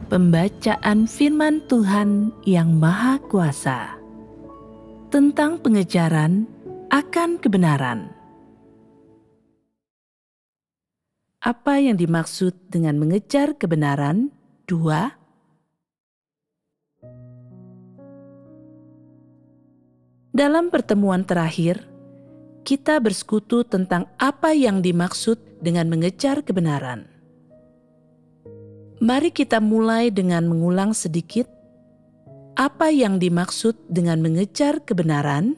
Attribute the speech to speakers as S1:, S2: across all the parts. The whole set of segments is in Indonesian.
S1: Pembacaan Firman Tuhan yang Maha Kuasa tentang pengejaran akan kebenaran. Apa yang dimaksud dengan mengejar kebenaran? 2. Dalam pertemuan terakhir, kita bersekutu tentang apa yang dimaksud dengan mengejar kebenaran. Mari kita mulai dengan mengulang sedikit apa yang dimaksud dengan mengejar kebenaran.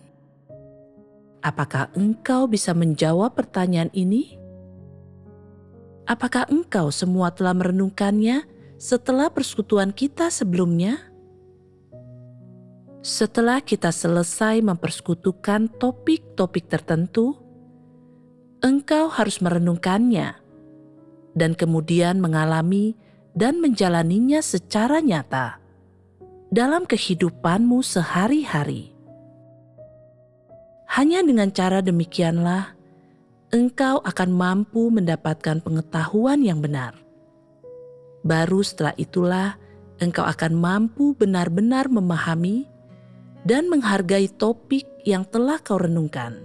S1: Apakah engkau bisa menjawab pertanyaan ini? Apakah engkau semua telah merenungkannya setelah persekutuan kita sebelumnya? Setelah kita selesai mempersekutukan topik-topik tertentu, engkau harus merenungkannya dan kemudian mengalami dan menjalaninya secara nyata dalam kehidupanmu sehari-hari. Hanya dengan cara demikianlah engkau akan mampu mendapatkan pengetahuan yang benar. Baru setelah itulah engkau akan mampu benar-benar memahami dan menghargai topik yang telah kau renungkan.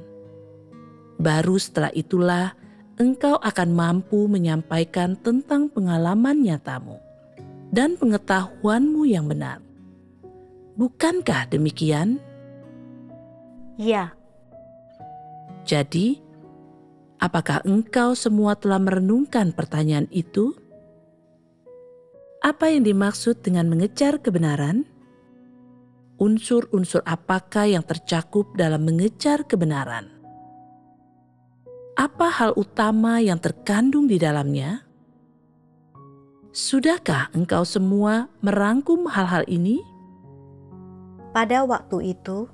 S1: Baru setelah itulah engkau akan mampu menyampaikan tentang pengalaman nyatamu dan pengetahuanmu yang benar. Bukankah demikian?
S2: Ya.
S1: Jadi, apakah engkau semua telah merenungkan pertanyaan itu? Apa yang dimaksud dengan mengejar kebenaran? Unsur-unsur apakah yang tercakup dalam mengejar kebenaran? Apa hal utama yang terkandung di dalamnya? Sudahkah engkau semua merangkum hal-hal ini?
S2: Pada waktu itu,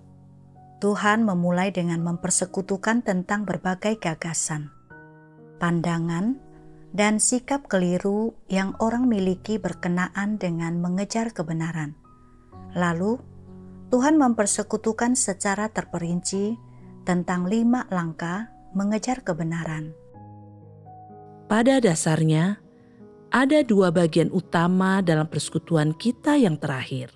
S2: Tuhan memulai dengan mempersekutukan tentang berbagai gagasan, pandangan, dan sikap keliru yang orang miliki berkenaan dengan mengejar kebenaran. Lalu, Tuhan mempersekutukan secara terperinci tentang 5 langkah mengejar kebenaran.
S1: Pada dasarnya, ada 2 bagian utama dalam persekutuan kita yang terakhir.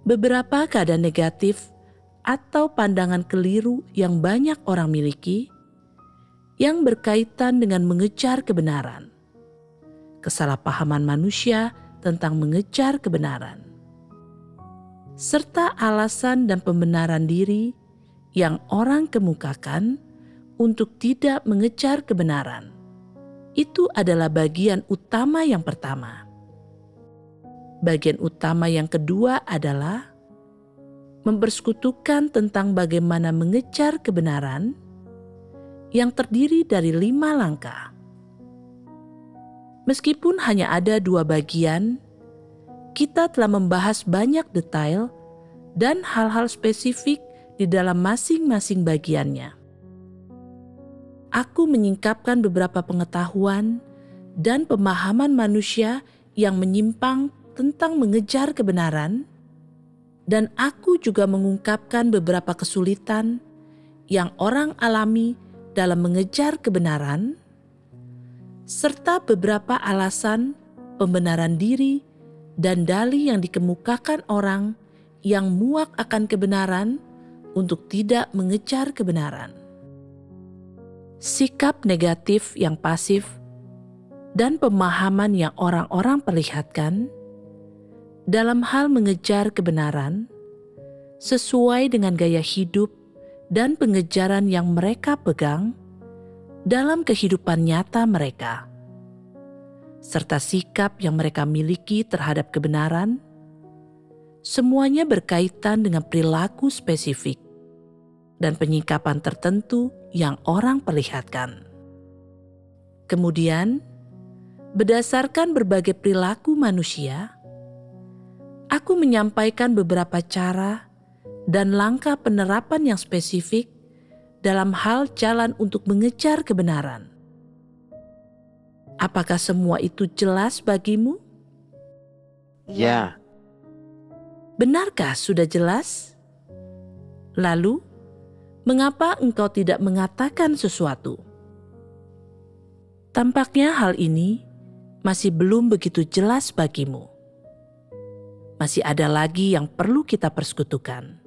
S1: Beberapa keadaan negatif atau pandangan keliru yang banyak orang miliki yang berkaitan dengan mengejar kebenaran. Kesalahpahaman manusia tentang mengejar kebenaran. Serta alasan dan pembenaran diri yang orang kemukakan untuk tidak mengejar kebenaran. Itu adalah bagian utama yang pertama. Bagian utama yang kedua adalah mempersekutukan tentang bagaimana mengejar kebenaran yang terdiri dari 5 langkah. Meskipun hanya ada 2 bagian, kita telah membahas banyak detail dan hal-hal spesifik di dalam masing-masing bagiannya. Aku menyingkapkan beberapa pengetahuan dan pemahaman manusia yang menyimpang tentang mengejar kebenaran, dan aku juga mengungkapkan beberapa kesulitan yang orang alami dalam mengejar kebenaran, serta beberapa alasan, pembenaran diri, dan dalih yang dikemukakan orang yang muak akan kebenaran untuk tidak mengejar kebenaran. Sikap negatif yang pasif dan pemahaman yang orang-orang perlihatkan dalam hal mengejar kebenaran sesuai dengan gaya hidup dan pengejaran yang mereka pegang dalam kehidupan nyata mereka, serta sikap yang mereka miliki terhadap kebenaran, semuanya berkaitan dengan perilaku spesifik dan penyikapan tertentu yang orang perlihatkan. Kemudian, berdasarkan berbagai perilaku manusia, aku menyampaikan beberapa cara dan langkah penerapan yang spesifik dalam hal jalan untuk mengejar kebenaran. Apakah semua itu jelas bagimu?
S3: Ya.
S1: Benarkah sudah jelas? Lalu, mengapa engkau tidak mengatakan sesuatu? Tampaknya hal ini masih belum begitu jelas bagimu. Masih ada lagi yang perlu kita persekutukan.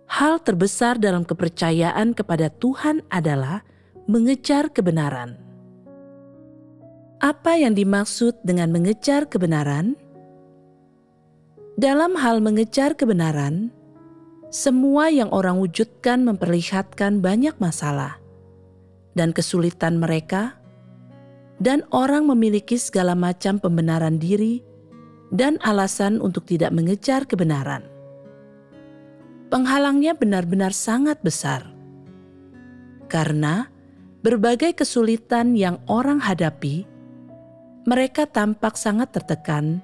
S1: Hal terbesar dalam kepercayaan kepada Tuhan adalah mengejar kebenaran. Apa yang dimaksud dengan mengejar kebenaran? Dalam hal mengejar kebenaran, semua yang orang wujudkan memperlihatkan banyak masalah dan kesulitan mereka, dan orang memiliki segala macam pembenaran diri dan alasan untuk tidak mengejar kebenaran. Penghalangnya benar-benar sangat besar, karena berbagai kesulitan yang orang hadapi, mereka tampak sangat tertekan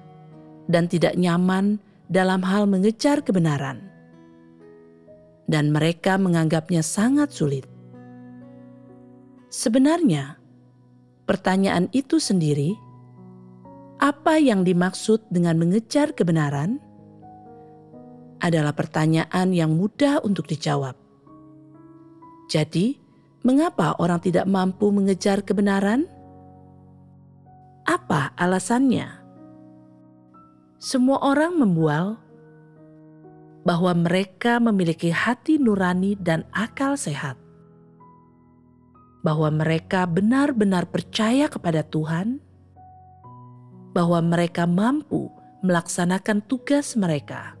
S1: dan tidak nyaman dalam hal mengejar kebenaran, dan mereka menganggapnya sangat sulit. Sebenarnya, pertanyaan itu sendiri, apa yang dimaksud dengan mengejar kebenaran, adalah pertanyaan yang mudah untuk dijawab. Jadi, mengapa orang tidak mampu mengejar kebenaran? Apa alasannya? Semua orang membual bahwa mereka memiliki hati nurani dan akal sehat, bahwa mereka benar-benar percaya kepada Tuhan, bahwa mereka mampu melaksanakan tugas mereka,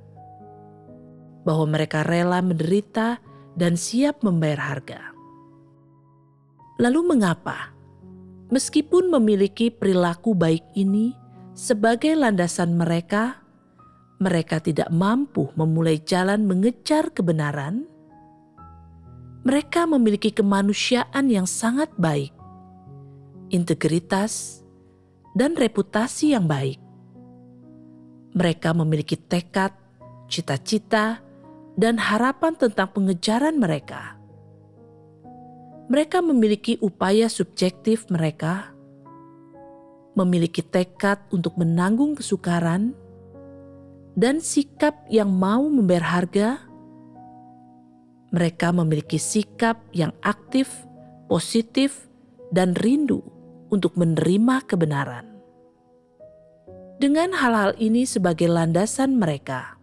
S1: bahwa mereka rela menderita dan siap membayar harga. Lalu mengapa, meskipun memiliki perilaku baik ini sebagai landasan mereka tidak mampu memulai jalan mengejar kebenaran? Mereka memiliki kemanusiaan yang sangat baik, integritas, dan reputasi yang baik. Mereka memiliki tekad, cita-cita, dan harapan tentang pengejaran mereka. Mereka memiliki upaya subjektif mereka, memiliki tekad untuk menanggung kesukaran, dan sikap yang mau membayar harga. Mereka memiliki sikap yang aktif, positif, dan rindu untuk menerima kebenaran. Dengan hal-hal ini sebagai landasan mereka,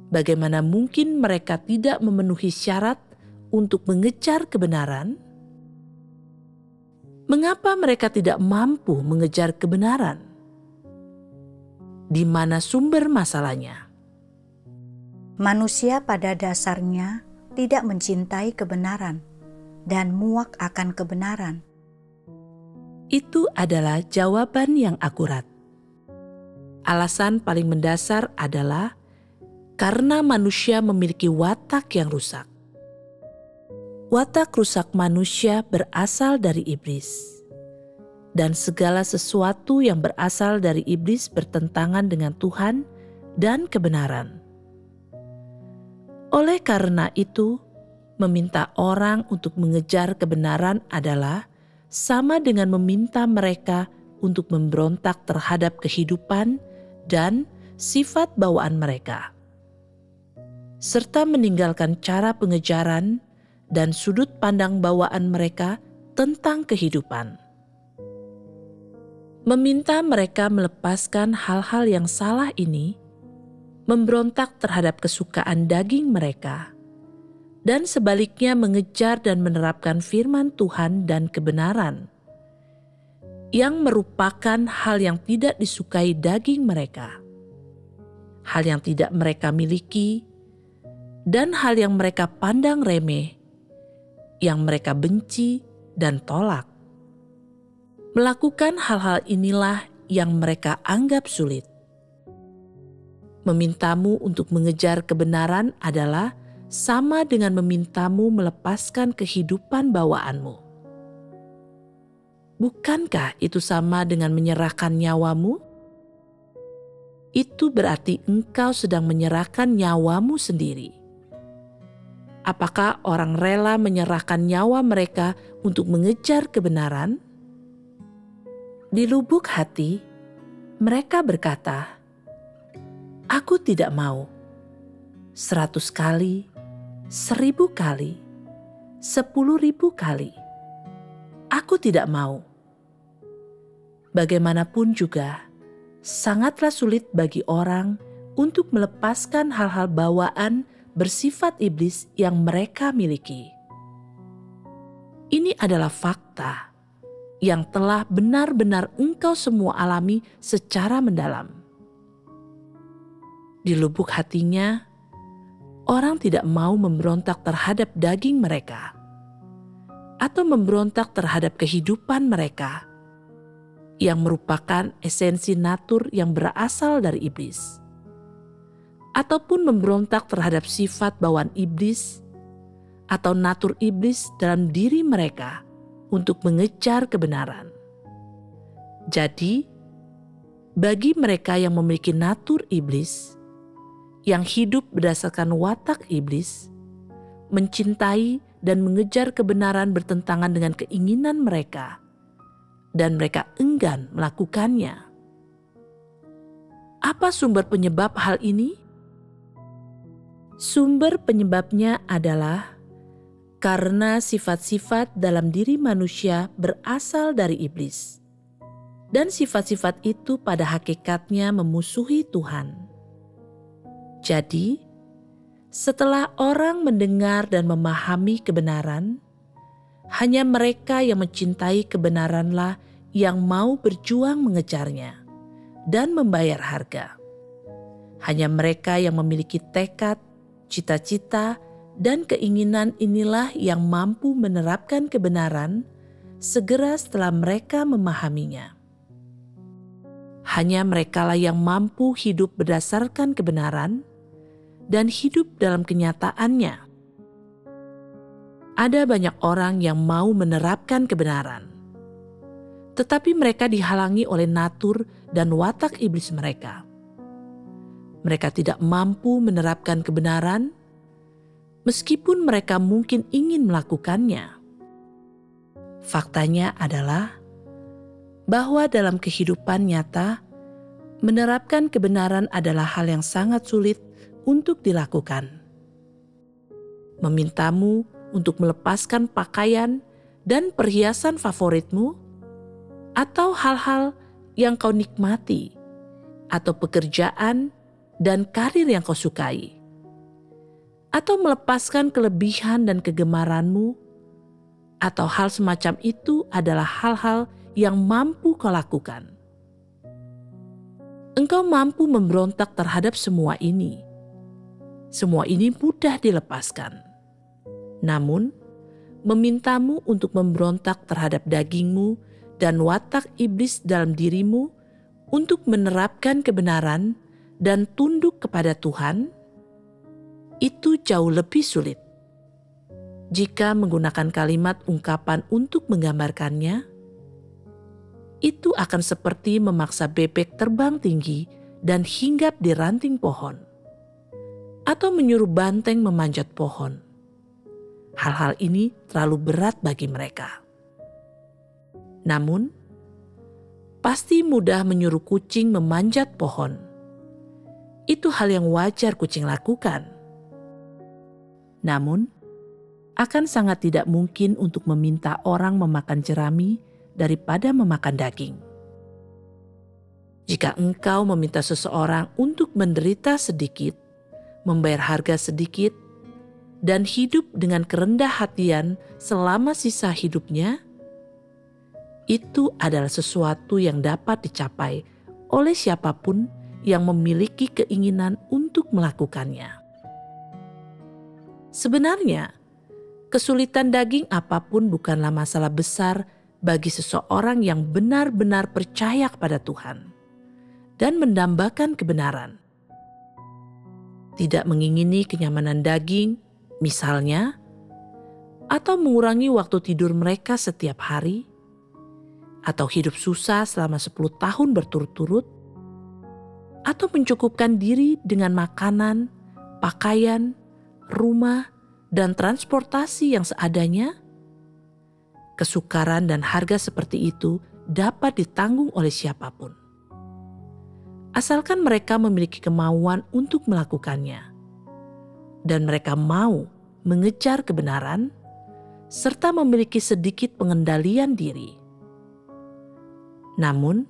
S1: bagaimana mungkin mereka tidak memenuhi syarat untuk mengejar kebenaran? Mengapa mereka tidak mampu mengejar kebenaran? Di mana sumber masalahnya?
S2: Manusia pada dasarnya tidak mencintai kebenaran dan muak akan kebenaran.
S1: Itu adalah jawaban yang akurat. Alasan paling mendasar adalah karena manusia memiliki watak yang rusak. Watak rusak manusia berasal dari iblis, dan segala sesuatu yang berasal dari iblis bertentangan dengan Tuhan dan kebenaran. Oleh karena itu, meminta orang untuk mengejar kebenaran adalah sama dengan meminta mereka untuk memberontak terhadap kehidupan dan sifat bawaan mereka, serta meninggalkan cara pengejaran dan sudut pandang bawaan mereka tentang kehidupan. Meminta mereka melepaskan hal-hal yang salah ini, memberontak terhadap kesukaan daging mereka, dan sebaliknya mengejar dan menerapkan firman Tuhan dan kebenaran, yang merupakan hal yang tidak disukai daging mereka, hal yang tidak mereka miliki, dan hal yang mereka pandang remeh, yang mereka benci dan tolak. Melakukan hal-hal inilah yang mereka anggap sulit. Memintamu untuk mengejar kebenaran adalah sama dengan memintamu melepaskan kehidupan bawaanmu. Bukankah itu sama dengan menyerahkan nyawamu? Itu berarti engkau sedang menyerahkan nyawamu sendiri. Apakah orang rela menyerahkan nyawa mereka untuk mengejar kebenaran? Di lubuk hati, mereka berkata, "Aku tidak mau." 100 kali, 1000 kali, 10.000 kali. Aku tidak mau. Bagaimanapun juga, sangatlah sulit bagi orang untuk melepaskan hal-hal bawaan bersifat iblis yang mereka miliki. Ini adalah fakta yang telah benar-benar engkau semua alami secara mendalam. Di lubuk hatinya, orang tidak mau memberontak terhadap daging mereka atau memberontak terhadap kehidupan mereka yang merupakan esensi natur yang berasal dari iblis, ataupun memberontak terhadap sifat bawaan iblis atau natur iblis dalam diri mereka untuk mengejar kebenaran. Jadi, bagi mereka yang memiliki natur iblis, yang hidup berdasarkan watak iblis, mencintai dan mengejar kebenaran bertentangan dengan keinginan mereka, dan mereka enggan melakukannya. Apa sumber penyebab hal ini? Sumber penyebabnya adalah karena sifat-sifat dalam diri manusia berasal dari iblis, dan sifat-sifat itu pada hakikatnya memusuhi Tuhan. Jadi, setelah orang mendengar dan memahami kebenaran, hanya mereka yang mencintai kebenaranlah yang mau berjuang mengejarnya dan membayar harga. Hanya mereka yang memiliki tekad, cita-cita, dan keinginan inilah yang mampu menerapkan kebenaran segera setelah mereka memahaminya. Hanya merekalah yang mampu hidup berdasarkan kebenaran dan hidup dalam kenyataannya. Ada banyak orang yang mau menerapkan kebenaran, tetapi mereka dihalangi oleh natur dan watak iblis mereka. Mereka tidak mampu menerapkan kebenaran, meskipun mereka mungkin ingin melakukannya. Faktanya adalah bahwa dalam kehidupan nyata, menerapkan kebenaran adalah hal yang sangat sulit untuk dilakukan. Memintamu untuk melepaskan pakaian dan perhiasan favoritmu, atau hal-hal yang kau nikmati, atau pekerjaan dan karir yang kau sukai, atau melepaskan kelebihan dan kegemaranmu, atau hal semacam itu adalah hal-hal yang mampu kau lakukan. Engkau mampu memberontak terhadap semua ini. Semua ini mudah dilepaskan. Namun, memintamu untuk memberontak terhadap dagingmu dan watak iblis dalam dirimu untuk menerapkan kebenaran dan tunduk kepada Tuhan, itu jauh lebih sulit. Jika menggunakan kalimat ungkapan untuk menggambarkannya, itu akan seperti memaksa bebek terbang tinggi dan hinggap di ranting pohon, atau menyuruh banteng memanjat pohon. Hal-hal ini terlalu berat bagi mereka. Namun, pasti mudah menyuruh kucing memanjat pohon. Itu hal yang wajar kucing lakukan. Namun, akan sangat tidak mungkin untuk meminta orang memakan jerami daripada memakan daging. Jika engkau meminta seseorang untuk menderita sedikit, membayar harga sedikit, dan hidup dengan kerendah hatian selama sisa hidupnya, itu adalah sesuatu yang dapat dicapai oleh siapapun yang memiliki keinginan untuk melakukannya. Sebenarnya, kesulitan daging apapun bukanlah masalah besar bagi seseorang yang benar-benar percaya kepada Tuhan dan mendambakan kebenaran. Tidak mengingini kenyamanan daging, misalnya, atau mengurangi waktu tidur mereka setiap hari, atau hidup susah selama 10 tahun berturut-turut, atau mencukupkan diri dengan makanan, pakaian, rumah, dan transportasi yang seadanya. Kesukaran dan harga seperti itu dapat ditanggung oleh siapapun, asalkan mereka memiliki kemauan untuk melakukannya, dan mereka mau mengejar kebenaran serta memiliki sedikit pengendalian diri. Namun,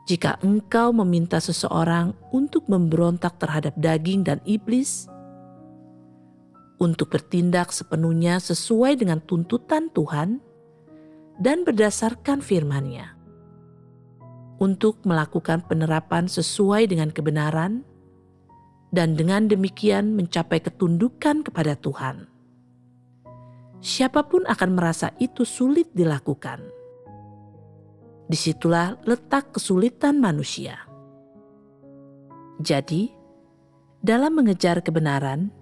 S1: jika engkau meminta seseorang untuk memberontak terhadap daging dan iblis, untuk bertindak sepenuhnya sesuai dengan tuntutan Tuhan dan berdasarkan firman-Nya, untuk melakukan penerapan sesuai dengan kebenaran, dan dengan demikian mencapai ketundukan kepada Tuhan, siapapun akan merasa itu sulit dilakukan. Disitulah letak kesulitan manusia. Jadi, dalam mengejar kebenaran,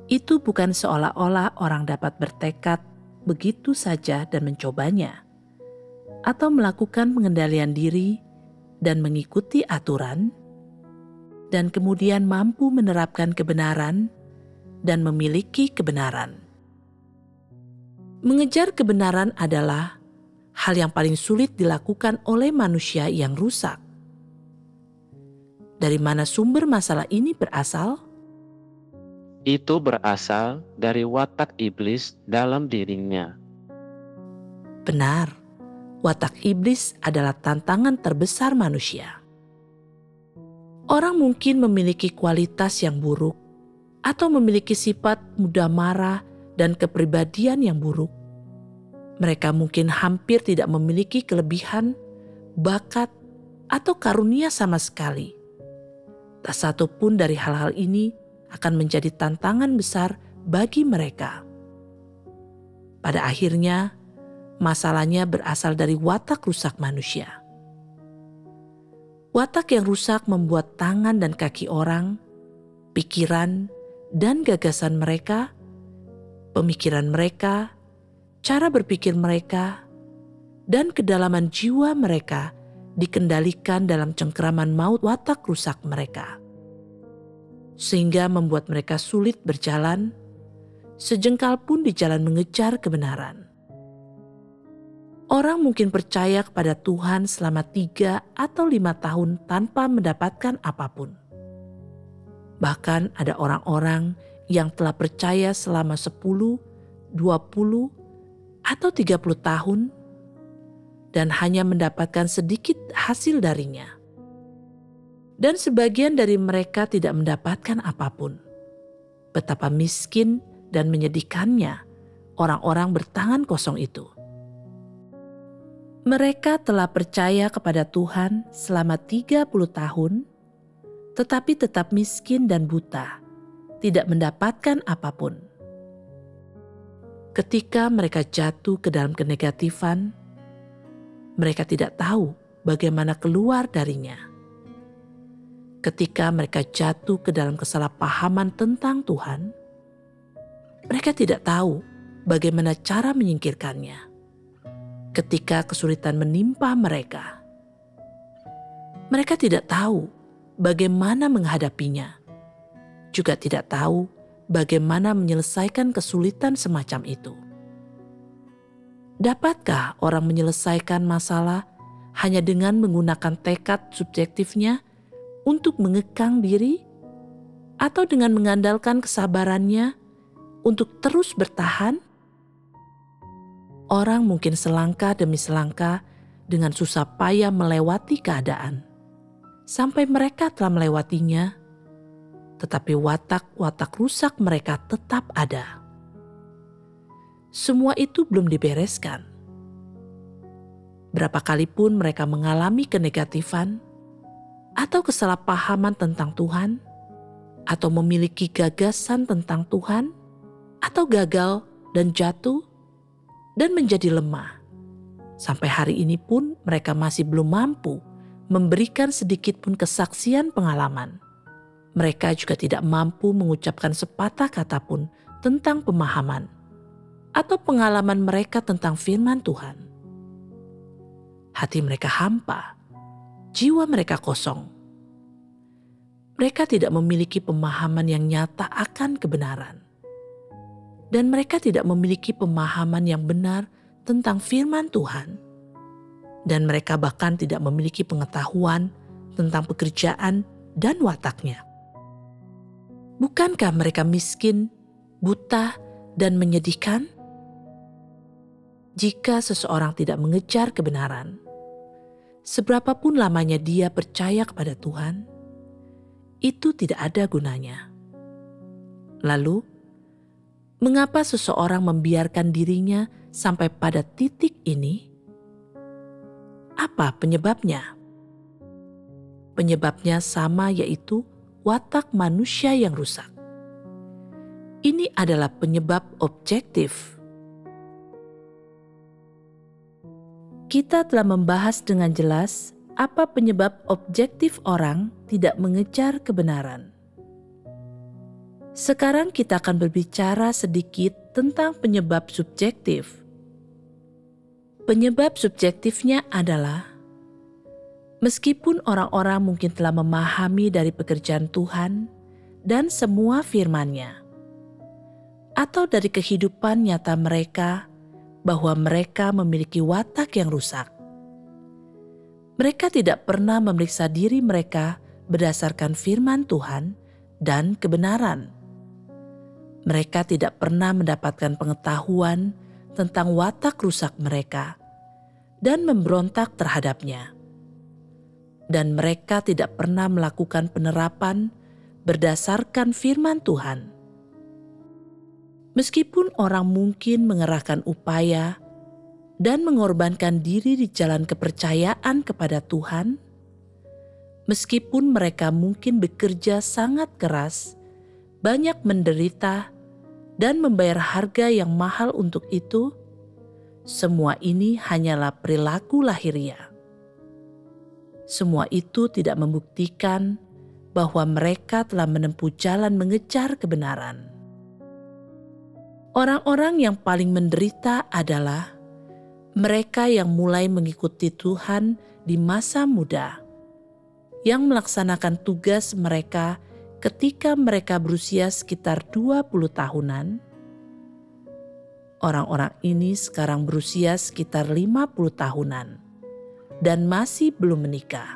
S1: itu bukan seolah-olah orang dapat bertekad begitu saja dan mencobanya, atau melakukan pengendalian diri dan mengikuti aturan, dan kemudian mampu menerapkan kebenaran dan memiliki kebenaran. Mengejar kebenaran adalah hal yang paling sulit dilakukan oleh manusia yang rusak. Dari mana sumber masalah ini berasal?
S3: Itu berasal dari watak iblis dalam dirinya.
S1: Benar, watak iblis adalah tantangan terbesar manusia. Orang mungkin memiliki kualitas yang buruk atau memiliki sifat mudah marah dan kepribadian yang buruk. Mereka mungkin hampir tidak memiliki kelebihan, bakat, atau karunia sama sekali. Tak satu pun dari hal-hal ini akan menjadi tantangan besar bagi mereka. Pada akhirnya, masalahnya berasal dari watak rusak manusia. Watak yang rusak membuat tangan dan kaki orang, pikiran dan gagasan mereka, pemikiran mereka, cara berpikir mereka, dan kedalaman jiwa mereka dikendalikan dalam cengkeraman maut watak rusak mereka. Sehingga membuat mereka sulit berjalan, sejengkal pun di jalan mengejar kebenaran. Orang mungkin percaya kepada Tuhan selama 3 atau 5 tahun tanpa mendapatkan apapun. Bahkan ada orang-orang yang telah percaya selama 10, 20, atau 30 tahun dan hanya mendapatkan sedikit hasil darinya. Dan sebagian dari mereka tidak mendapatkan apapun. Betapa miskin dan menyedihkannya orang-orang bertangan kosong itu. Mereka telah percaya kepada Tuhan selama 30 tahun, tetapi tetap miskin dan buta, tidak mendapatkan apapun. Ketika mereka jatuh ke dalam kenegatifan, mereka tidak tahu bagaimana keluar darinya. Ketika mereka jatuh ke dalam kesalahpahaman tentang Tuhan, mereka tidak tahu bagaimana cara menyingkirkannya. Ketika kesulitan menimpa mereka, mereka tidak tahu bagaimana menghadapinya, juga tidak tahu bagaimana menyelesaikan kesulitan semacam itu. Dapatkah orang menyelesaikan masalah hanya dengan menggunakan tekad subjektifnya untuk mengekang diri, atau dengan mengandalkan kesabarannya untuk terus bertahan? Orang mungkin selangkah demi selangkah dengan susah payah melewati keadaan, sampai mereka telah melewatinya, tetapi watak-watak rusak mereka tetap ada. Semua itu belum dibereskan. Berapa kali pun mereka mengalami kenegatifan atau kesalahpahaman tentang Tuhan, atau memiliki gagasan tentang Tuhan, atau gagal dan jatuh dan menjadi lemah. Sampai hari ini pun mereka masih belum mampu memberikan sedikit pun kesaksian pengalaman. Mereka juga tidak mampu mengucapkan sepatah kata pun tentang pemahaman atau pengalaman mereka tentang firman Tuhan. Hati mereka hampa, jiwa mereka kosong. Mereka tidak memiliki pemahaman yang nyata akan kebenaran. Dan mereka tidak memiliki pemahaman yang benar tentang firman Tuhan. Dan mereka bahkan tidak memiliki pengetahuan tentang pekerjaan dan wataknya. Bukankah mereka miskin, buta, dan menyedihkan? Jika seseorang tidak mengejar kebenaran, seberapapun lamanya dia percaya kepada Tuhan, itu tidak ada gunanya. Lalu, mengapa seseorang membiarkan dirinya sampai pada titik ini? Apa penyebabnya? Penyebabnya sama, yaitu watak manusia yang rusak. Ini adalah penyebab objektif. Kita telah membahas dengan jelas apa penyebab objektif orang tidak mengejar kebenaran. Sekarang kita akan berbicara sedikit tentang penyebab subjektif. Penyebab subjektifnya adalah, meskipun orang-orang mungkin telah memahami dari pekerjaan Tuhan dan semua firman-Nya, atau dari kehidupan nyata mereka, bahwa mereka memiliki watak yang rusak. Mereka tidak pernah memeriksa diri mereka berdasarkan firman Tuhan dan kebenaran. Mereka tidak pernah mendapatkan pengetahuan tentang watak rusak mereka dan memberontak terhadapnya. Dan mereka tidak pernah melakukan penerapan berdasarkan firman Tuhan. Meskipun orang mungkin mengerahkan upaya dan mengorbankan diri di jalan kepercayaan kepada Tuhan, meskipun mereka mungkin bekerja sangat keras, banyak menderita, dan membayar harga yang mahal untuk itu, semua ini hanyalah perilaku lahiriah. Semua itu tidak membuktikan bahwa mereka telah menempuh jalan mengejar kebenaran. Orang-orang yang paling menderita adalah mereka yang mulai mengikuti Tuhan di masa muda, yang melaksanakan tugas mereka ketika mereka berusia sekitar 20 tahunan. Orang-orang ini sekarang berusia sekitar 50 tahunan dan masih belum menikah.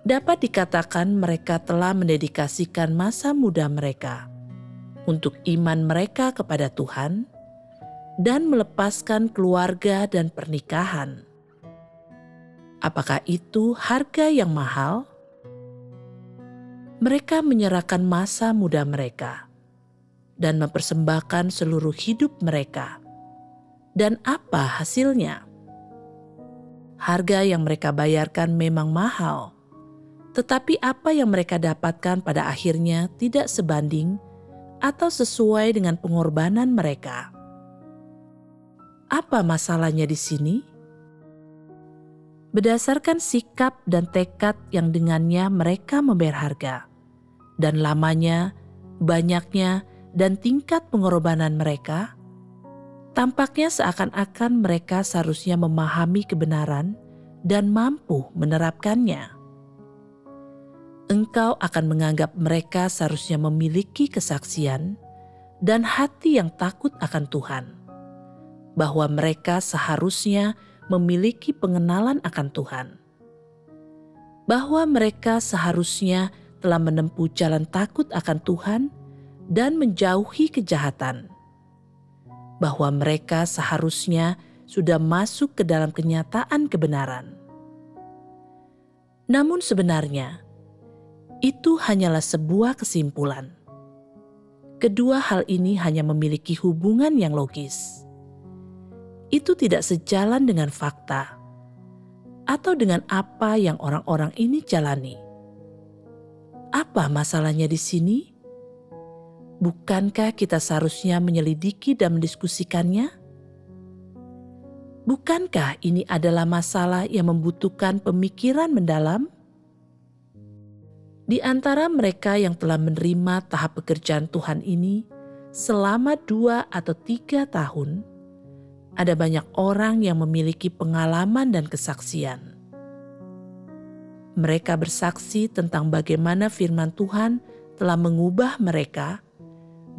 S1: Dapat dikatakan mereka telah mendedikasikan masa muda mereka untuk iman mereka kepada Tuhan dan melepaskan keluarga dan pernikahan. Apakah itu harga yang mahal? Mereka menyerahkan masa muda mereka dan mempersembahkan seluruh hidup mereka. Dan apa hasilnya? Harga yang mereka bayarkan memang mahal, tetapi apa yang mereka dapatkan pada akhirnya tidak sebanding atau sesuai dengan pengorbanan mereka. Apa masalahnya di sini? Berdasarkan sikap dan tekad yang dengannya mereka membayar harga, dan lamanya, banyaknya, dan tingkat pengorbanan mereka, tampaknya seakan-akan mereka seharusnya memahami kebenaran dan mampu menerapkannya. Engkau akan menganggap mereka seharusnya memiliki kesaksian dan hati yang takut akan Tuhan, bahwa mereka seharusnya memiliki pengenalan akan Tuhan, bahwa mereka seharusnya telah menempuh jalan takut akan Tuhan dan menjauhi kejahatan, bahwa mereka seharusnya sudah masuk ke dalam kenyataan kebenaran. Namun sebenarnya, itu hanyalah sebuah kesimpulan. Kedua hal ini hanya memiliki hubungan yang logis. Itu tidak sejalan dengan fakta atau dengan apa yang orang-orang ini jalani. Apa masalahnya di sini? Bukankah kita seharusnya menyelidiki dan mendiskusikannya? Bukankah ini adalah masalah yang membutuhkan pemikiran mendalam? Di antara mereka yang telah menerima tahap pekerjaan Tuhan ini selama 2 atau 3 tahun, ada banyak orang yang memiliki pengalaman dan kesaksian. Mereka bersaksi tentang bagaimana firman Tuhan telah mengubah mereka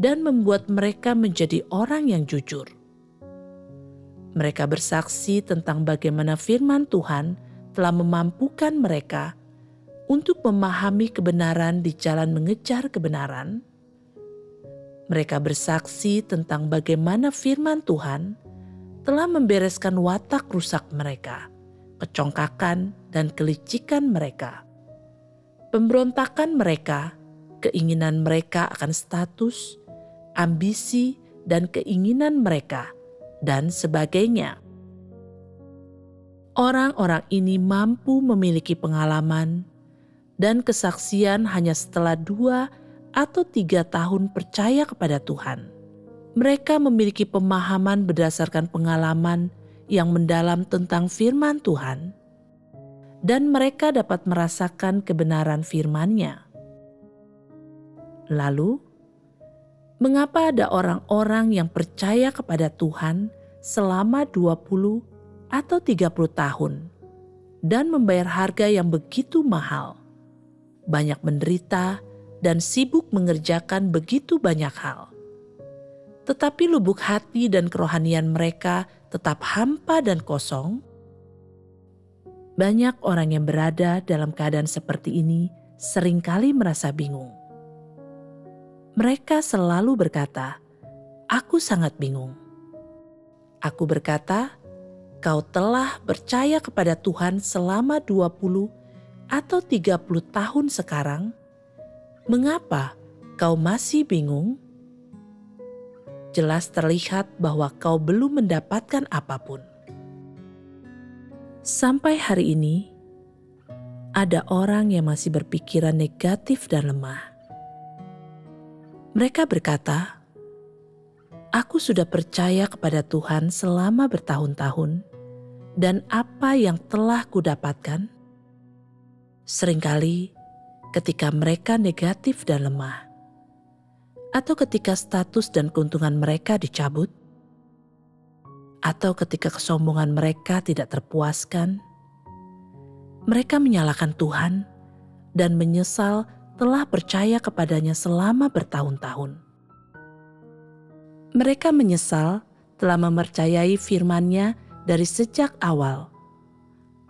S1: dan membuat mereka menjadi orang yang jujur. Mereka bersaksi tentang bagaimana firman Tuhan telah memampukan mereka untuk memahami kebenaran di jalan mengejar kebenaran. Mereka bersaksi tentang bagaimana firman Tuhan telah membereskan watak rusak mereka, kecongkakan dan kelicikan mereka, pemberontakan mereka, keinginan mereka akan status, ambisi dan keinginan mereka, dan sebagainya. Orang-orang ini mampu memiliki pengalaman dan kesaksian hanya setelah 2 atau 3 tahun percaya kepada Tuhan. Mereka memiliki pemahaman berdasarkan pengalaman yang mendalam tentang firman Tuhan, dan mereka dapat merasakan kebenaran firman-Nya. Lalu, mengapa ada orang-orang yang percaya kepada Tuhan selama 20 atau 30 tahun dan membayar harga yang begitu mahal, banyak menderita dan sibuk mengerjakan begitu banyak hal, tetapi lubuk hati dan kerohanian mereka tetap hampa dan kosong? Banyak orang yang berada dalam keadaan seperti ini seringkali merasa bingung. Mereka selalu berkata, "Aku sangat bingung." Aku berkata, "Kau telah percaya kepada Tuhan selama 20 atau 30 tahun sekarang. Mengapa kau masih bingung?" Jelas terlihat bahwa kau belum mendapatkan apapun. Sampai hari ini, ada orang yang masih berpikiran negatif dan lemah. Mereka berkata, "Aku sudah percaya kepada Tuhan selama bertahun-tahun, dan apa yang telah kudapatkan?" Seringkali ketika mereka negatif dan lemah, atau ketika status dan keuntungan mereka dicabut, atau ketika kesombongan mereka tidak terpuaskan, mereka menyalahkan Tuhan dan menyesal telah percaya kepadanya selama bertahun-tahun. Mereka menyesal telah mempercayai firman-Nya dari sejak awal.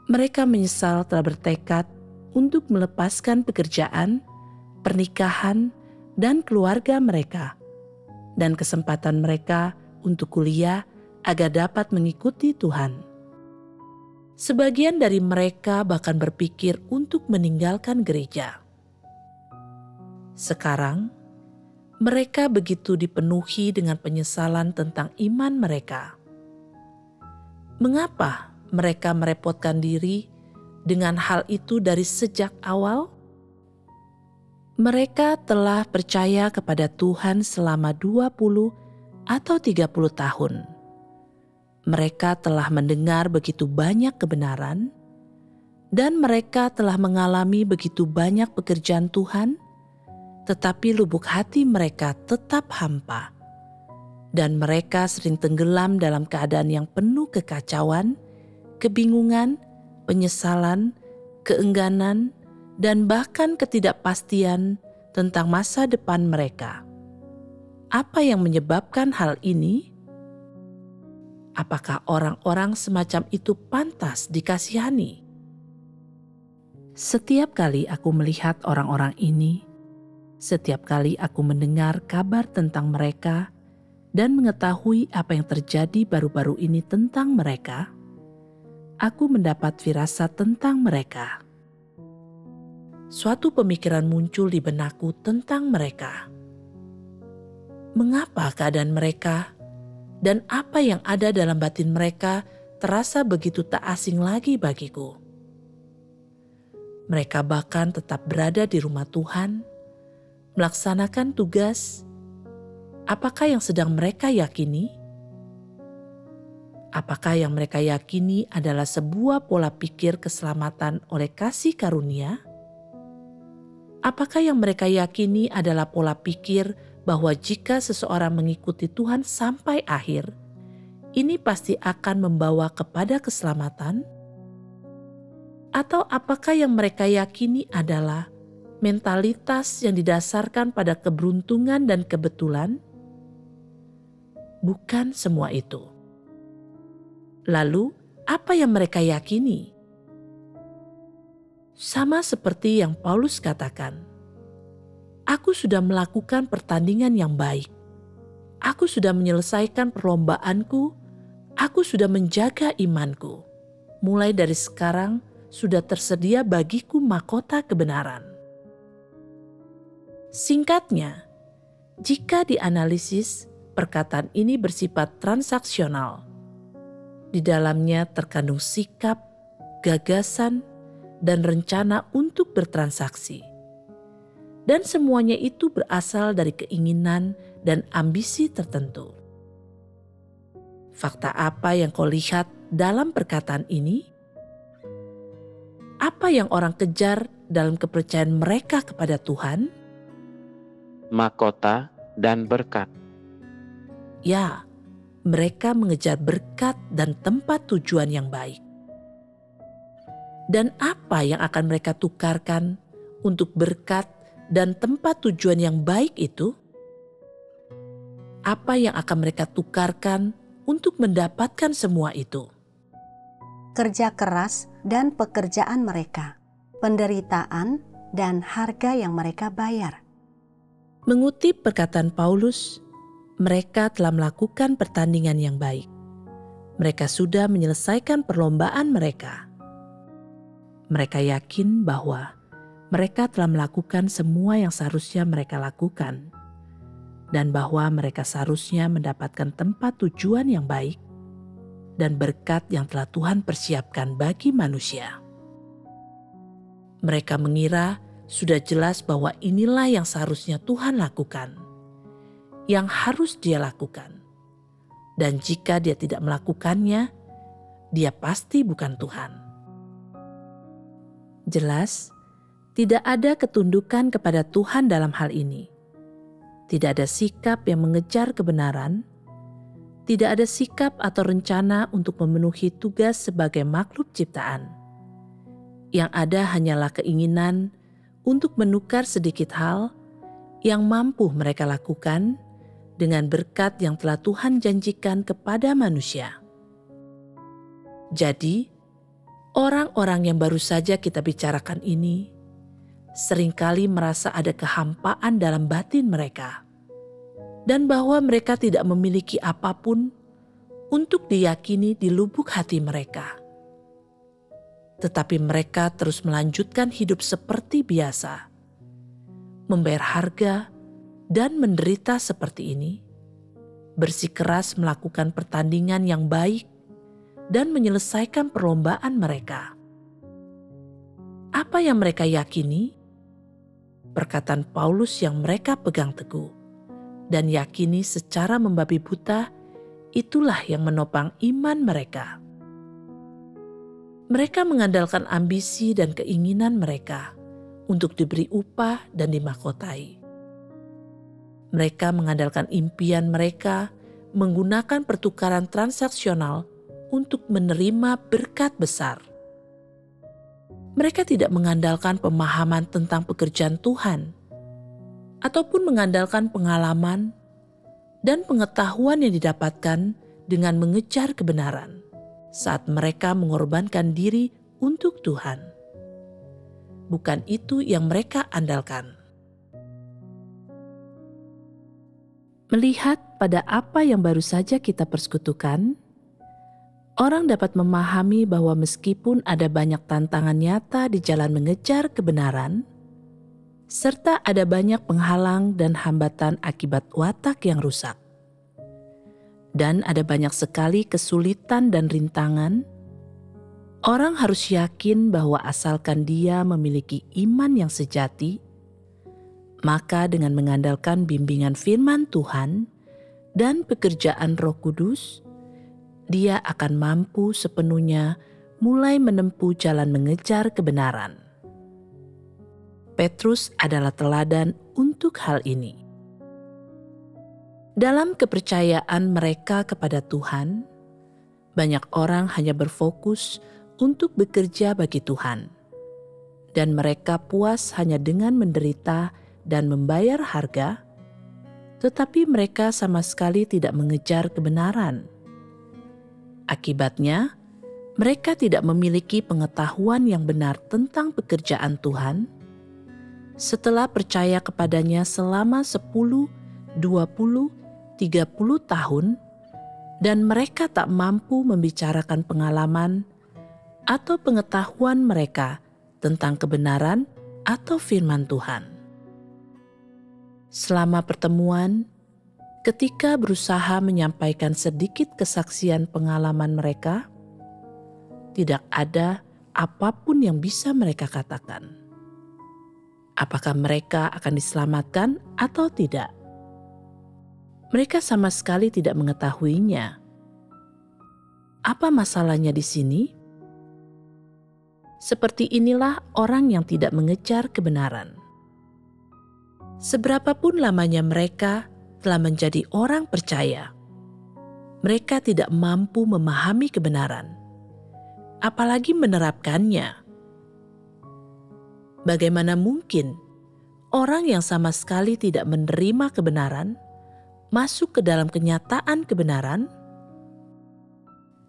S1: Mereka menyesal telah bertekad untuk melepaskan pekerjaan, pernikahan, dan keluarga mereka, dan kesempatan mereka untuk kuliah agar dapat mengikuti Tuhan. Sebagian dari mereka bahkan berpikir untuk meninggalkan gereja. Sekarang, mereka begitu dipenuhi dengan penyesalan tentang iman mereka. Mengapa mereka merepotkan diri dengan hal itu dari sejak awal? Mereka telah percaya kepada Tuhan selama 20 atau 30 tahun. Mereka telah mendengar begitu banyak kebenaran, dan mereka telah mengalami begitu banyak pekerjaan Tuhan, tetapi lubuk hati mereka tetap hampa, dan mereka sering tenggelam dalam keadaan yang penuh kekacauan, kebingungan, penyesalan, keengganan, dan bahkan ketidakpastian tentang masa depan mereka. Apa yang menyebabkan hal ini? Apakah orang-orang semacam itu pantas dikasihani? Setiap kali aku melihat orang-orang ini, setiap kali aku mendengar kabar tentang mereka dan mengetahui apa yang terjadi baru-baru ini tentang mereka, aku mendapat firasat tentang mereka. Suatu pemikiran muncul di benakku tentang mereka. Mengapa keadaan mereka dan apa yang ada dalam batin mereka terasa begitu tak asing lagi bagiku? Mereka bahkan tetap berada di rumah Tuhan, melaksanakan tugas. Apakah yang sedang mereka yakini? Apakah yang mereka yakini adalah sebuah pola pikir keselamatan oleh kasih karunia? Apakah yang mereka yakini adalah pola pikir bahwa jika seseorang mengikuti Tuhan sampai akhir, ini pasti akan membawa kepada keselamatan? Atau apakah yang mereka yakini adalah mentalitas yang didasarkan pada keberuntungan dan kebetulan? Bukan semua itu. Lalu, apa yang mereka yakini? Sama seperti yang Paulus katakan, "Aku sudah melakukan pertandingan yang baik. Aku sudah menyelesaikan perlombaanku. Aku sudah menjaga imanku. Mulai dari sekarang sudah tersedia bagiku mahkota kebenaran. Singkatnya, jika dianalisis, perkataan ini bersifat transaksional. Di dalamnya terkandung sikap, gagasan, dan rencana untuk bertransaksi. Dan semuanya itu berasal dari keinginan dan ambisi tertentu. Fakta apa yang kau lihat dalam perkataan ini? Apa yang orang kejar dalam kepercayaan mereka kepada Tuhan?
S3: Mahkota dan berkat.
S1: Ya, mereka mengejar berkat dan tempat tujuan yang baik. Dan apa yang akan mereka tukarkan untuk berkat dan tempat tujuan yang baik itu? Apa yang akan mereka tukarkan untuk mendapatkan semua itu?
S2: Kerja keras dan pekerjaan mereka, penderitaan dan harga yang mereka bayar.
S1: Mengutip perkataan Paulus, mereka telah melakukan pertandingan yang baik. Mereka sudah menyelesaikan perlombaan mereka. Mereka yakin bahwa mereka telah melakukan semua yang seharusnya mereka lakukan, dan bahwa mereka seharusnya mendapatkan tempat tujuan yang baik dan berkat yang telah Tuhan persiapkan bagi manusia. Mereka mengira sudah jelas bahwa inilah yang seharusnya Tuhan lakukan, yang harus Dia lakukan. Dan jika Dia tidak melakukannya, Dia pasti bukan Tuhan. Jelas, tidak ada ketundukan kepada Tuhan dalam hal ini. Tidak ada sikap yang mengejar kebenaran, tidak ada sikap atau rencana untuk memenuhi tugas sebagai makhluk ciptaan. Yang ada hanyalah keinginan untuk menukar sedikit hal yang mampu mereka lakukan dengan berkat yang telah Tuhan janjikan kepada manusia. Jadi, orang-orang yang baru saja kita bicarakan ini seringkali merasa ada kehampaan dalam batin mereka, dan bahwa mereka tidak memiliki apapun untuk diyakini di lubuk hati mereka. Tetapi mereka terus melanjutkan hidup seperti biasa, membayar harga dan menderita seperti ini, bersikeras melakukan pertandingan yang baik dan menyelesaikan perlombaan mereka. Apa yang mereka yakini? Perkataan Paulus yang mereka pegang teguh dan yakini secara membabi buta, itulah yang menopang iman mereka. Mereka mengandalkan ambisi dan keinginan mereka untuk diberi upah dan dimahkotai. Mereka mengandalkan impian mereka menggunakan pertukaran transaksional untuk menerima berkat besar. Mereka tidak mengandalkan pemahaman tentang pekerjaan Tuhan, ataupun mengandalkan pengalaman dan pengetahuan yang didapatkan dengan mengejar kebenaran saat mereka mengorbankan diri untuk Tuhan. Bukan itu yang mereka andalkan. Melihat pada apa yang baru saja kita persekutukan, orang dapat memahami bahwa meskipun ada banyak tantangan nyata di jalan mengejar kebenaran, serta ada banyak penghalang dan hambatan akibat watak yang rusak, dan ada banyak sekali kesulitan dan rintangan, orang harus yakin bahwa asalkan dia memiliki iman yang sejati, maka dengan mengandalkan bimbingan firman Tuhan dan pekerjaan Roh Kudus, dia akan mampu sepenuhnya mulai menempuh jalan mengejar kebenaran. Petrus adalah teladan untuk hal ini. Dalam kepercayaan mereka kepada Tuhan, banyak orang hanya berfokus untuk bekerja bagi Tuhan, dan mereka puas hanya dengan menderita dan membayar harga, tetapi mereka sama sekali tidak mengejar kebenaran. Akibatnya, mereka tidak memiliki pengetahuan yang benar tentang pekerjaan Tuhan. Setelah percaya kepadanya selama 10, 20, 30 tahun, dan mereka tak mampu membicarakan pengalaman atau pengetahuan mereka tentang kebenaran atau firman Tuhan. Selama pertemuan, ketika berusaha menyampaikan sedikit kesaksian pengalaman mereka, tidak ada apapun yang bisa mereka katakan. Apakah mereka akan diselamatkan atau tidak? Mereka sama sekali tidak mengetahuinya. Apa masalahnya di sini? Seperti inilah orang yang tidak mengejar kebenaran. Seberapapun lamanya mereka telah menjadi orang percaya, mereka tidak mampu memahami kebenaran, apalagi menerapkannya. Bagaimana mungkin orang yang sama sekali tidak menerima kebenaran masuk ke dalam kenyataan kebenaran?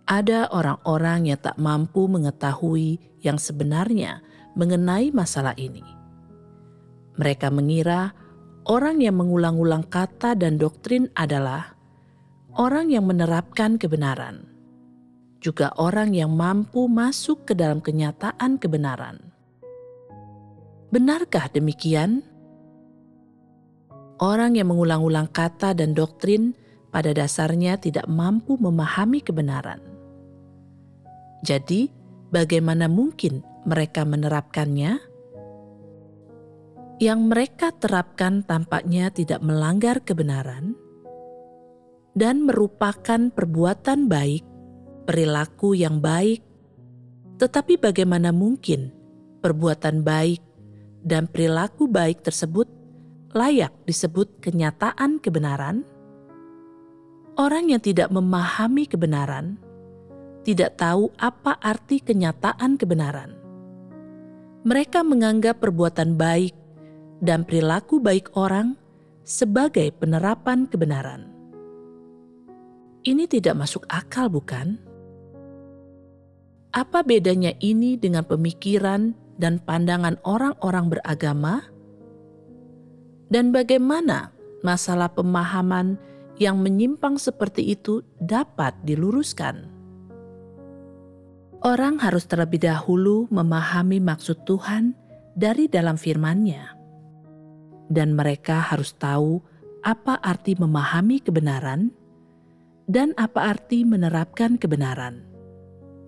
S1: Ada orang-orang yang tak mampu mengetahui yang sebenarnya mengenai masalah ini. Mereka mengira orang yang mengulang-ulang kata dan doktrin adalah orang yang menerapkan kebenaran, juga orang yang mampu masuk ke dalam kenyataan kebenaran. Benarkah demikian? Orang yang mengulang-ulang kata dan doktrin pada dasarnya tidak mampu memahami kebenaran. Jadi, bagaimana mungkin mereka menerapkannya? Yang mereka terapkan tampaknya tidak melanggar kebenaran dan merupakan perbuatan baik, perilaku yang baik. Tetapi bagaimana mungkin perbuatan baik dan perilaku baik tersebut layak disebut kenyataan kebenaran? Orang yang tidak memahami kebenaran tidak tahu apa arti kenyataan kebenaran. Mereka menganggap perbuatan baik dan perilaku baik orang sebagai penerapan kebenaran. Ini tidak masuk akal, bukan? Apa bedanya ini dengan pemikiran dan pandangan orang-orang beragama? Dan bagaimana masalah pemahaman yang menyimpang seperti itu dapat diluruskan? Orang harus terlebih dahulu memahami maksud Tuhan dari dalam firman-Nya. Dan mereka harus tahu apa arti memahami kebenaran dan apa arti menerapkan kebenaran,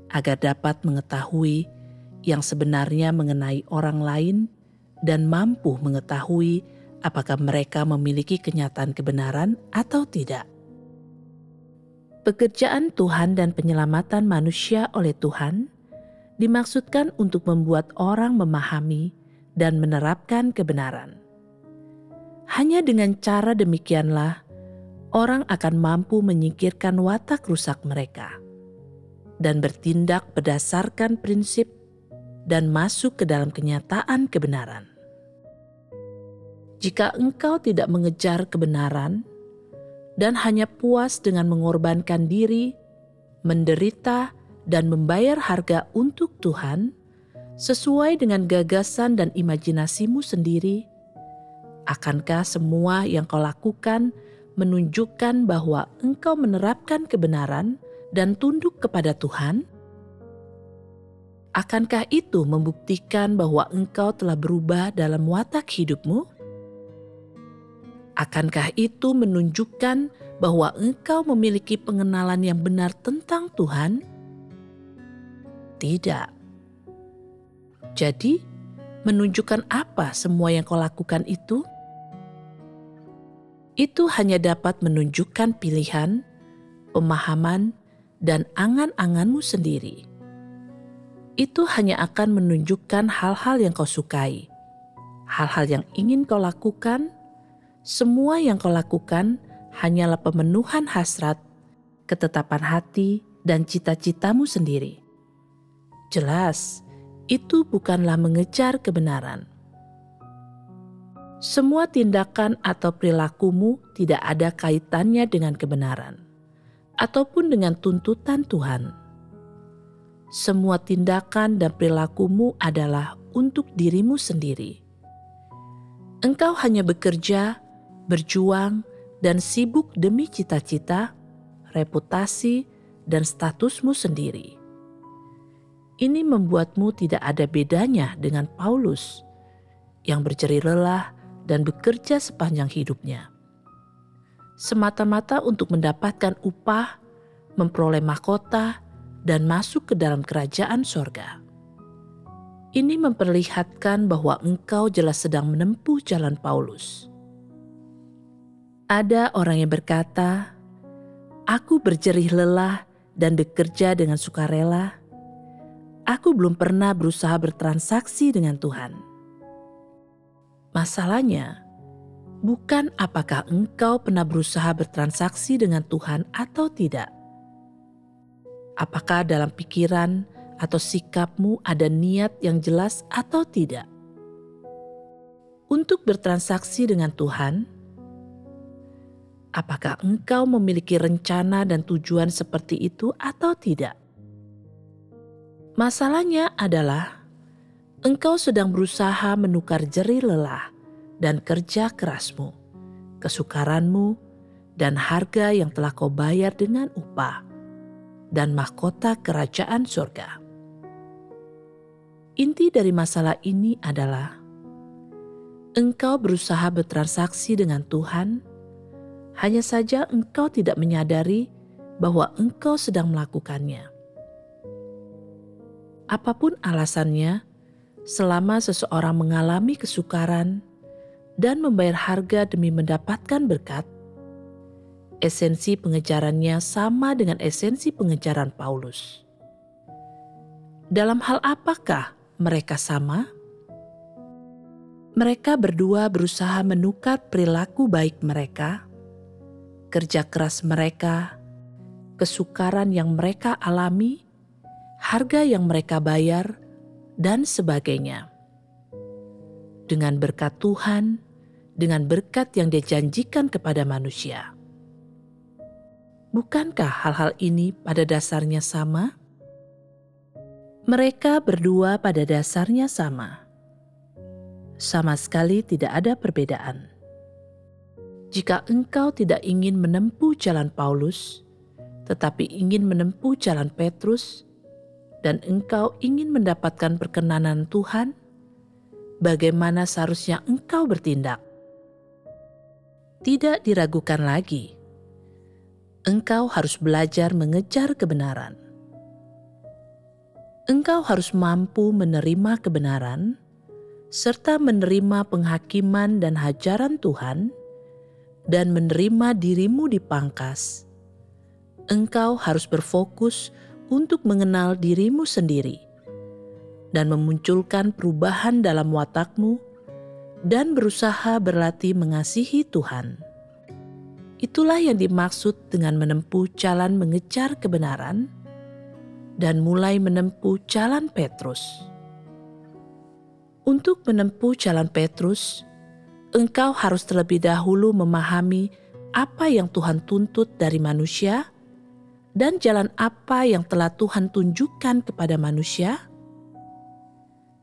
S1: agar dapat mengetahui yang sebenarnya mengenai orang lain dan mampu mengetahui apakah mereka memiliki kenyataan kebenaran atau tidak. Pekerjaan Tuhan dan penyelamatan manusia oleh Tuhan dimaksudkan untuk membuat orang memahami dan menerapkan kebenaran. Hanya dengan cara demikianlah orang akan mampu menyingkirkan watak rusak mereka dan bertindak berdasarkan prinsip dan masuk ke dalam kenyataan kebenaran. Jika engkau tidak mengejar kebenaran dan hanya puas dengan mengorbankan diri, menderita, dan membayar harga untuk Tuhan sesuai dengan gagasan dan imajinasimu sendiri, akankah semua yang kau lakukan menunjukkan bahwa engkau menerapkan kebenaran dan tunduk kepada Tuhan? Akankah itu membuktikan bahwa engkau telah berubah dalam watak hidupmu? Akankah itu menunjukkan bahwa engkau memiliki pengenalan yang benar tentang Tuhan? Tidak. Jadi, menunjukkan apa semua yang kau lakukan itu? Itu hanya dapat menunjukkan pilihan, pemahaman, dan angan-anganmu sendiri. Itu hanya akan menunjukkan hal-hal yang kau sukai, hal-hal yang ingin kau lakukan. Semua yang kau lakukan hanyalah pemenuhan hasrat, ketetapan hati, dan cita-citamu sendiri. Jelas, itu bukanlah mengejar kebenaran. Semua tindakan atau perilakumu tidak ada kaitannya dengan kebenaran, ataupun dengan tuntutan Tuhan. Semua tindakan dan perilakumu adalah untuk dirimu sendiri. Engkau hanya bekerja, berjuang, dan sibuk demi cita-cita, reputasi, dan statusmu sendiri. Ini membuatmu tidak ada bedanya dengan Paulus yang berjerih lelah dan bekerja sepanjang hidupnya, semata-mata untuk mendapatkan upah, memperoleh mahkota, dan masuk ke dalam kerajaan sorga. Ini memperlihatkan bahwa engkau jelas sedang menempuh jalan Paulus. Ada orang yang berkata, "Aku berjerih lelah dan bekerja dengan sukarela. Aku belum pernah berusaha bertransaksi dengan Tuhan." Masalahnya, bukan apakah engkau pernah berusaha bertransaksi dengan Tuhan atau tidak. Apakah dalam pikiran atau sikapmu ada niat yang jelas atau tidak untuk bertransaksi dengan Tuhan? Apakah engkau memiliki rencana dan tujuan seperti itu atau tidak? Masalahnya adalah engkau sedang berusaha menukar jerih lelah dan kerja kerasmu, kesukaranmu, dan harga yang telah kau bayar dengan upah dan mahkota kerajaan surga. Inti dari masalah ini adalah engkau berusaha bertransaksi dengan Tuhan, hanya saja engkau tidak menyadari bahwa engkau sedang melakukannya. Apapun alasannya, selama seseorang mengalami kesukaran dan membayar harga demi mendapatkan berkat, esensi pengejarannya sama dengan esensi pengejaran Paulus. Dalam hal apakah mereka sama? Mereka berdua berusaha menukar perilaku baik mereka, kerja keras mereka, kesukaran yang mereka alami, harga yang mereka bayar, dan sebagainya. Dengan berkat Tuhan, dengan berkat yang dijanjikan kepada manusia. Bukankah hal-hal ini pada dasarnya sama? Mereka berdua pada dasarnya sama. Sama sekali tidak ada perbedaan. Jika engkau tidak ingin menempuh jalan Paulus, tetapi ingin menempuh jalan Petrus, dan engkau ingin mendapatkan perkenanan Tuhan, bagaimana seharusnya engkau bertindak? Tidak diragukan lagi. Engkau harus belajar mengejar kebenaran. Engkau harus mampu menerima kebenaran, serta menerima penghakiman dan hajaran Tuhan, dan menerima dirimu dipangkas. Engkau harus berfokus untuk mengenal dirimu sendiri, dan memunculkan perubahan dalam watakmu, dan berusaha berlatih mengasihi Tuhan. Itulah yang dimaksud dengan menempuh jalan mengejar kebenaran, dan mulai menempuh jalan Petrus. Untuk menempuh jalan Petrus, engkau harus terlebih dahulu memahami apa yang Tuhan tuntut dari manusia dan jalan apa yang telah Tuhan tunjukkan kepada manusia.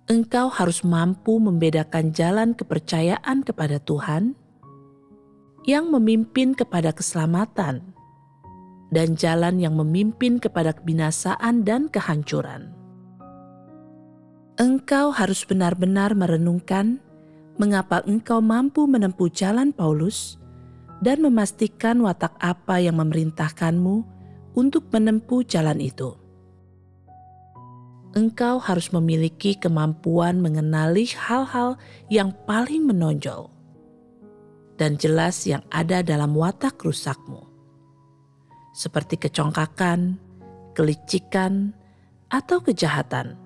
S1: Engkau harus mampu membedakan jalan kepercayaan kepada Tuhan yang memimpin kepada keselamatan dan jalan yang memimpin kepada kebinasaan dan kehancuran. Engkau harus benar-benar merenungkan mengapa engkau mampu menempuh jalan Paulus dan memastikan watak apa yang memerintahkanmu untuk menempuh jalan itu. Engkau harus memiliki kemampuan mengenali hal-hal yang paling menonjol dan jelas yang ada dalam watak rusakmu, seperti kecongkakan, kelicikan, atau kejahatan.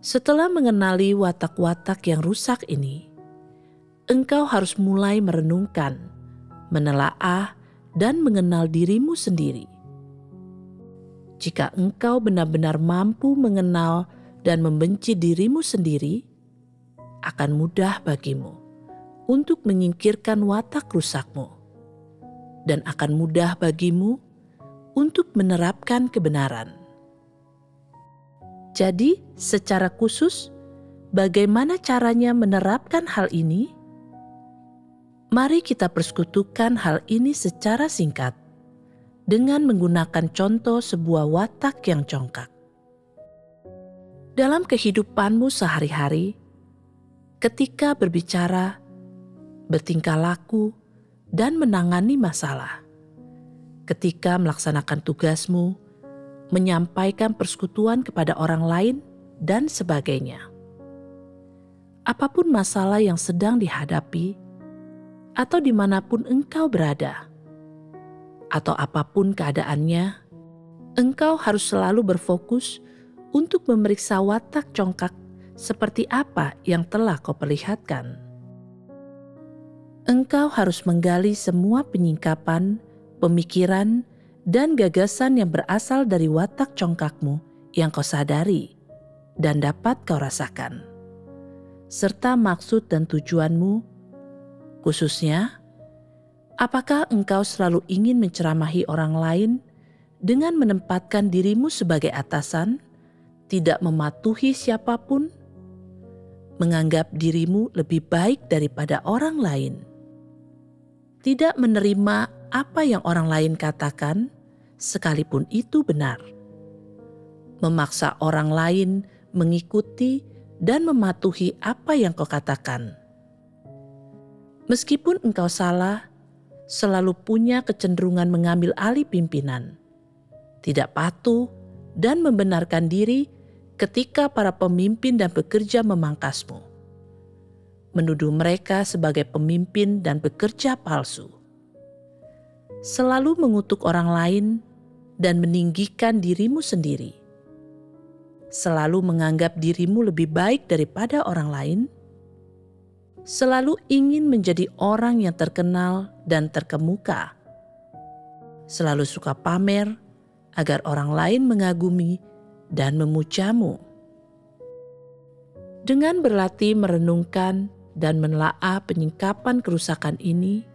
S1: Setelah mengenali watak-watak yang rusak ini, engkau harus mulai merenungkan, menelaah, dan mengenal dirimu sendiri. Jika engkau benar-benar mampu mengenal dan membenci dirimu sendiri, akan mudah bagimu untuk menyingkirkan watak rusakmu, dan akan mudah bagimu untuk menerapkan kebenaran. Jadi, secara khusus, bagaimana caranya menerapkan hal ini? Mari kita persekutukan hal ini secara singkat dengan menggunakan contoh sebuah watak yang congkak. Dalam kehidupanmu sehari-hari, ketika berbicara, bertingkah laku, dan menangani masalah, ketika melaksanakan tugasmu, menyampaikan persekutuan kepada orang lain, dan sebagainya. Apapun masalah yang sedang dihadapi, atau dimanapun engkau berada, atau apapun keadaannya, engkau harus selalu berfokus untuk memeriksa watak congkak seperti apa yang telah kau perlihatkan. Engkau harus menggali semua penyingkapan, pemikiran, dan gagasan yang berasal dari watak congkakmu yang kau sadari dan dapat kau rasakan, serta maksud dan tujuanmu, khususnya apakah engkau selalu ingin menceramahi orang lain dengan menempatkan dirimu sebagai atasan, tidak mematuhi siapapun, menganggap dirimu lebih baik daripada orang lain, tidak menerima apa yang orang lain katakan, sekalipun itu benar, memaksa orang lain mengikuti dan mematuhi apa yang kau katakan. Meskipun engkau salah, selalu punya kecenderungan mengambil alih pimpinan, tidak patuh, dan membenarkan diri ketika para pemimpin dan pekerja memangkasmu, menuduh mereka sebagai pemimpin dan pekerja palsu, selalu mengutuk orang lain dan meninggikan dirimu sendiri, selalu menganggap dirimu lebih baik daripada orang lain, selalu ingin menjadi orang yang terkenal dan terkemuka, selalu suka pamer agar orang lain mengagumi dan memujamu. Dengan berlatih merenungkan dan menelaah penyingkapan kerusakan ini,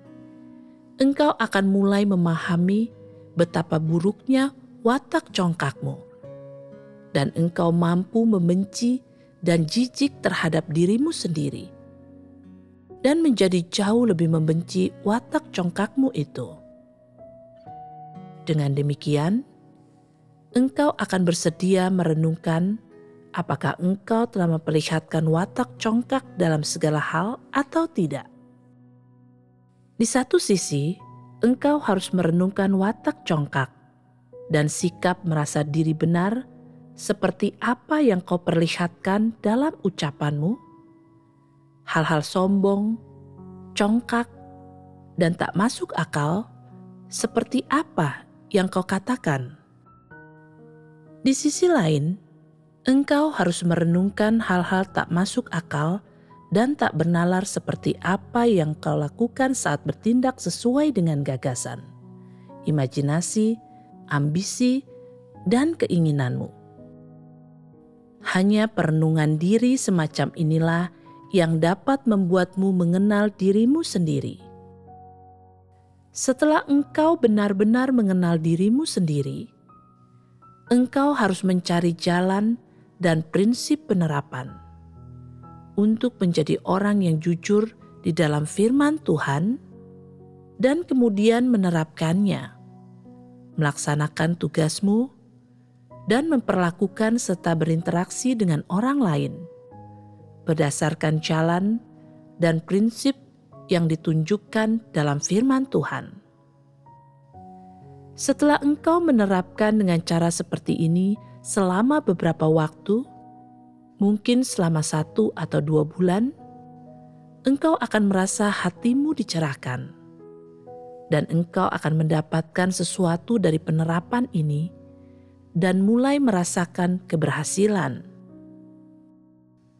S1: engkau akan mulai memahami betapa buruknya watak congkakmu, dan engkau mampu membenci dan jijik terhadap dirimu sendiri, dan menjadi jauh lebih membenci watak congkakmu itu. Dengan demikian, engkau akan bersedia merenungkan apakah engkau telah memperlihatkan watak congkak dalam segala hal atau tidak. Di satu sisi, engkau harus merenungkan watak congkak dan sikap merasa diri benar seperti apa yang kau perlihatkan dalam ucapanmu, hal-hal sombong, congkak, dan tak masuk akal seperti apa yang kau katakan. Di sisi lain, engkau harus merenungkan hal-hal tak masuk akal dan tak bernalar seperti apa yang kau lakukan saat bertindak sesuai dengan gagasan, imajinasi, ambisi, dan keinginanmu. Hanya perenungan diri semacam inilah yang dapat membuatmu mengenal dirimu sendiri. Setelah engkau benar-benar mengenal dirimu sendiri, engkau harus mencari jalan dan prinsip penerapan untuk menjadi orang yang jujur di dalam firman Tuhan dan kemudian menerapkannya, melaksanakan tugasmu, dan memperlakukan serta berinteraksi dengan orang lain berdasarkan jalan dan prinsip yang ditunjukkan dalam firman Tuhan. Setelah engkau menerapkan dengan cara seperti ini selama beberapa waktu, mungkin selama 1 atau 2 bulan, engkau akan merasa hatimu dicerahkan, dan engkau akan mendapatkan sesuatu dari penerapan ini dan mulai merasakan keberhasilan.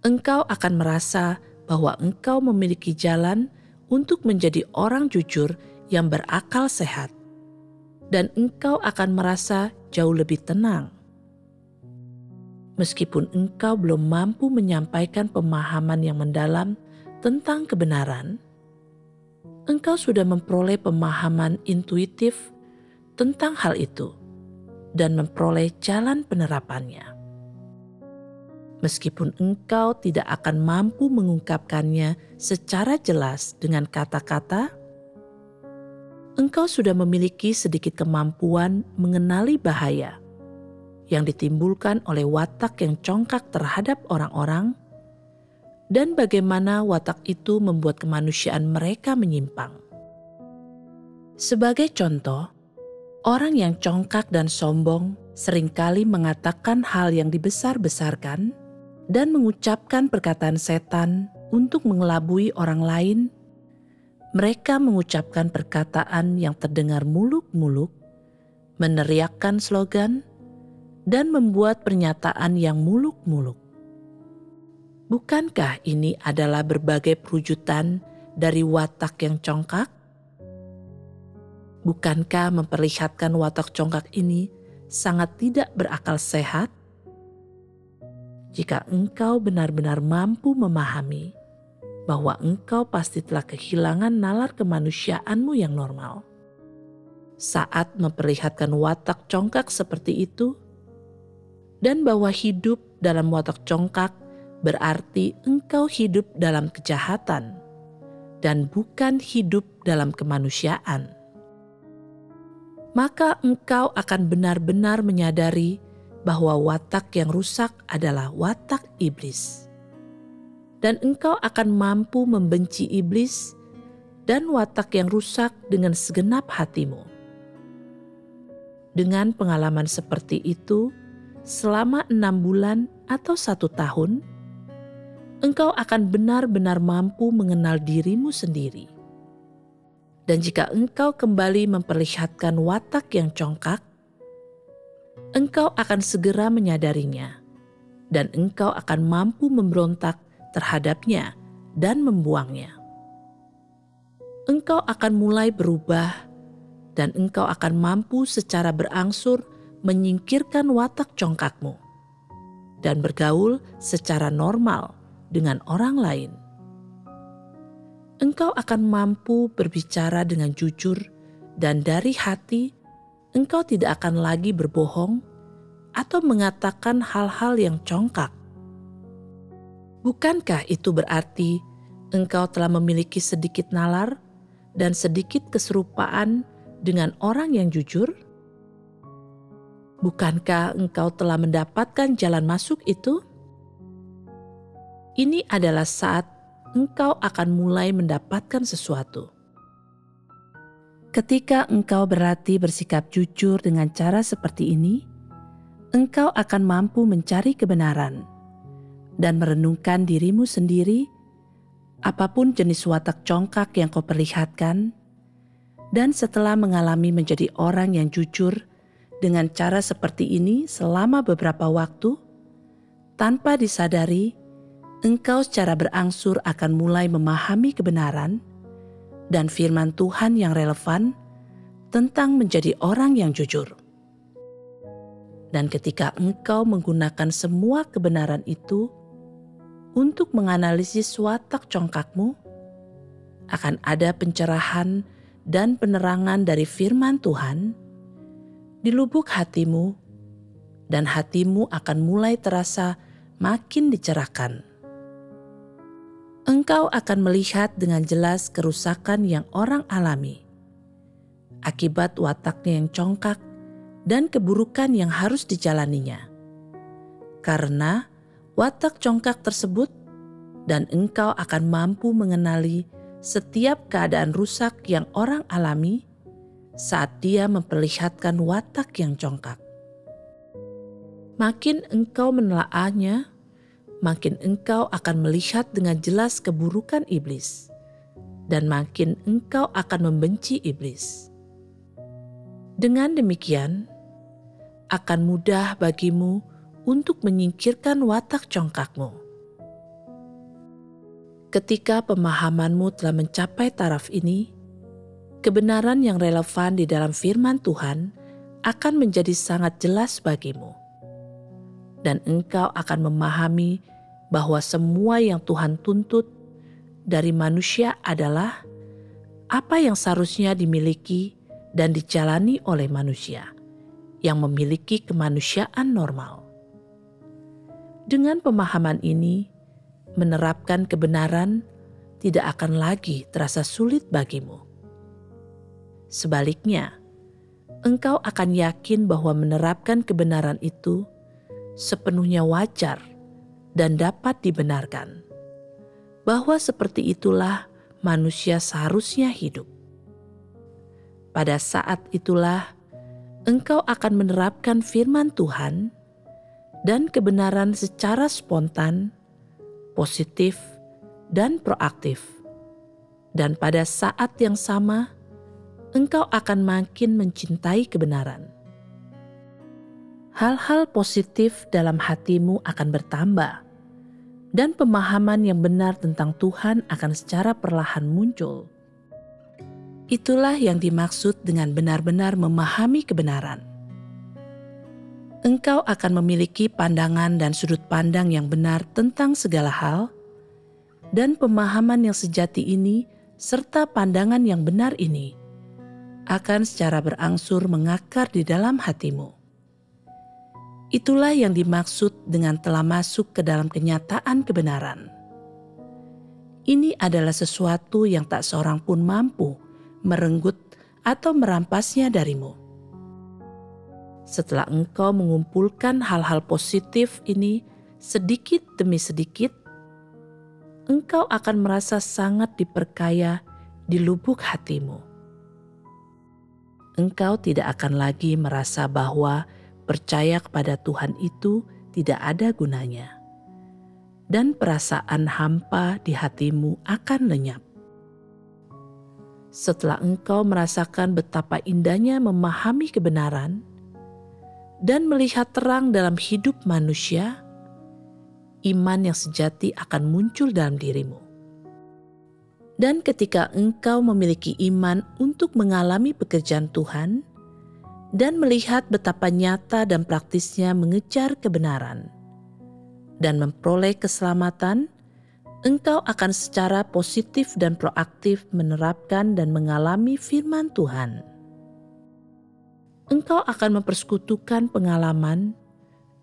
S1: Engkau akan merasa bahwa engkau memiliki jalan untuk menjadi orang jujur yang berakal sehat, dan engkau akan merasa jauh lebih tenang. Meskipun engkau belum mampu menyampaikan pemahaman yang mendalam tentang kebenaran, engkau sudah memperoleh pemahaman intuitif tentang hal itu dan memperoleh jalan penerapannya. Meskipun engkau tidak akan mampu mengungkapkannya secara jelas dengan kata-kata, engkau sudah memiliki sedikit kemampuan mengenali bahaya yang ditimbulkan oleh watak yang congkak terhadap orang-orang dan bagaimana watak itu membuat kemanusiaan mereka menyimpang. Sebagai contoh, orang yang congkak dan sombong seringkali mengatakan hal yang dibesar-besarkan dan mengucapkan perkataan setan untuk mengelabui orang lain. Mereka mengucapkan perkataan yang terdengar muluk-muluk, meneriakkan slogan, dan membuat pernyataan yang muluk-muluk. Bukankah ini adalah berbagai perwujudan dari watak yang congkak? Bukankah memperlihatkan watak congkak ini sangat tidak berakal sehat? Jika engkau benar-benar mampu memahami bahwa engkau pasti telah kehilangan nalar kemanusiaanmu yang normal saat memperlihatkan watak congkak seperti itu, dan bahwa hidup dalam watak congkak berarti engkau hidup dalam kejahatan dan bukan hidup dalam kemanusiaan, maka engkau akan benar-benar menyadari bahwa watak yang rusak adalah watak iblis. Dan engkau akan mampu membenci iblis dan watak yang rusak dengan segenap hatimu. Dengan pengalaman seperti itu, selama 6 bulan atau 1 tahun, engkau akan benar-benar mampu mengenal dirimu sendiri. Dan jika engkau kembali memperlihatkan watak yang congkak, engkau akan segera menyadarinya, dan engkau akan mampu memberontak terhadapnya dan membuangnya. Engkau akan mulai berubah, dan engkau akan mampu secara berangsur menyingkirkan watak congkakmu dan bergaul secara normal dengan orang lain. Engkau akan mampu berbicara dengan jujur, dan dari hati engkau tidak akan lagi berbohong atau mengatakan hal-hal yang congkak. Bukankah itu berarti engkau telah memiliki sedikit nalar dan sedikit keserupaan dengan orang yang jujur? Bukankah engkau telah mendapatkan jalan masuk itu? Ini adalah saat engkau akan mulai mendapatkan sesuatu. Ketika engkau berlatih bersikap jujur dengan cara seperti ini, engkau akan mampu mencari kebenaran dan merenungkan dirimu sendiri, apapun jenis watak congkak yang kau perlihatkan, dan setelah mengalami menjadi orang yang jujur dengan cara seperti ini selama beberapa waktu, tanpa disadari, engkau secara berangsur akan mulai memahami kebenaran dan firman Tuhan yang relevan tentang menjadi orang yang jujur. Dan ketika engkau menggunakan semua kebenaran itu untuk menganalisis watak congkakmu, akan ada pencerahan dan penerangan dari firman Tuhan di lubuk hatimu, dan hatimu akan mulai terasa makin dicerahkan. Engkau akan melihat dengan jelas kerusakan yang orang alami akibat wataknya yang congkak dan keburukan yang harus dijalaninya. Karena watak congkak tersebut, dan engkau akan mampu mengenali setiap keadaan rusak yang orang alami saat dia memperlihatkan watak yang congkak. Makin engkau menelaahnya, makin engkau akan melihat dengan jelas keburukan iblis, dan makin engkau akan membenci iblis. Dengan demikian, akan mudah bagimu untuk menyingkirkan watak congkakmu. Ketika pemahamanmu telah mencapai taraf ini, kebenaran yang relevan di dalam firman Tuhan akan menjadi sangat jelas bagimu. Dan engkau akan memahami bahwa semua yang Tuhan tuntut dari manusia adalah apa yang seharusnya dimiliki dan dijalani oleh manusia yang memiliki kemanusiaan normal. Dengan pemahaman ini, menerapkan kebenaran tidak akan lagi terasa sulit bagimu. Sebaliknya, engkau akan yakin bahwa menerapkan kebenaran itu sepenuhnya wajar dan dapat dibenarkan, bahwa seperti itulah manusia seharusnya hidup. Pada saat itulah engkau akan menerapkan firman Tuhan dan kebenaran secara spontan, positif, dan proaktif. Dan pada saat yang sama, engkau akan makin mencintai kebenaran. Hal-hal positif dalam hatimu akan bertambah, dan pemahaman yang benar tentang Tuhan akan secara perlahan muncul. Itulah yang dimaksud dengan benar-benar memahami kebenaran. Engkau akan memiliki pandangan dan sudut pandang yang benar tentang segala hal, dan pemahaman yang sejati ini serta pandangan yang benar ini akan secara berangsur mengakar di dalam hatimu. Itulah yang dimaksud dengan telah masuk ke dalam kenyataan kebenaran. Ini adalah sesuatu yang tak seorang pun mampu merenggut atau merampasnya darimu. Setelah engkau mengumpulkan hal-hal positif ini sedikit demi sedikit, engkau akan merasa sangat diperkaya di lubuk hatimu. Engkau tidak akan lagi merasa bahwa percaya kepada Tuhan itu tidak ada gunanya, dan perasaan hampa di hatimu akan lenyap. Setelah engkau merasakan betapa indahnya memahami kebenaran dan melihat terang dalam hidup manusia, iman yang sejati akan muncul dalam dirimu. Dan ketika engkau memiliki iman untuk mengalami pekerjaan Tuhan dan melihat betapa nyata dan praktisnya mengejar kebenaran dan memperoleh keselamatan, engkau akan secara positif dan proaktif menerapkan dan mengalami firman Tuhan. Engkau akan mempersekutukan pengalaman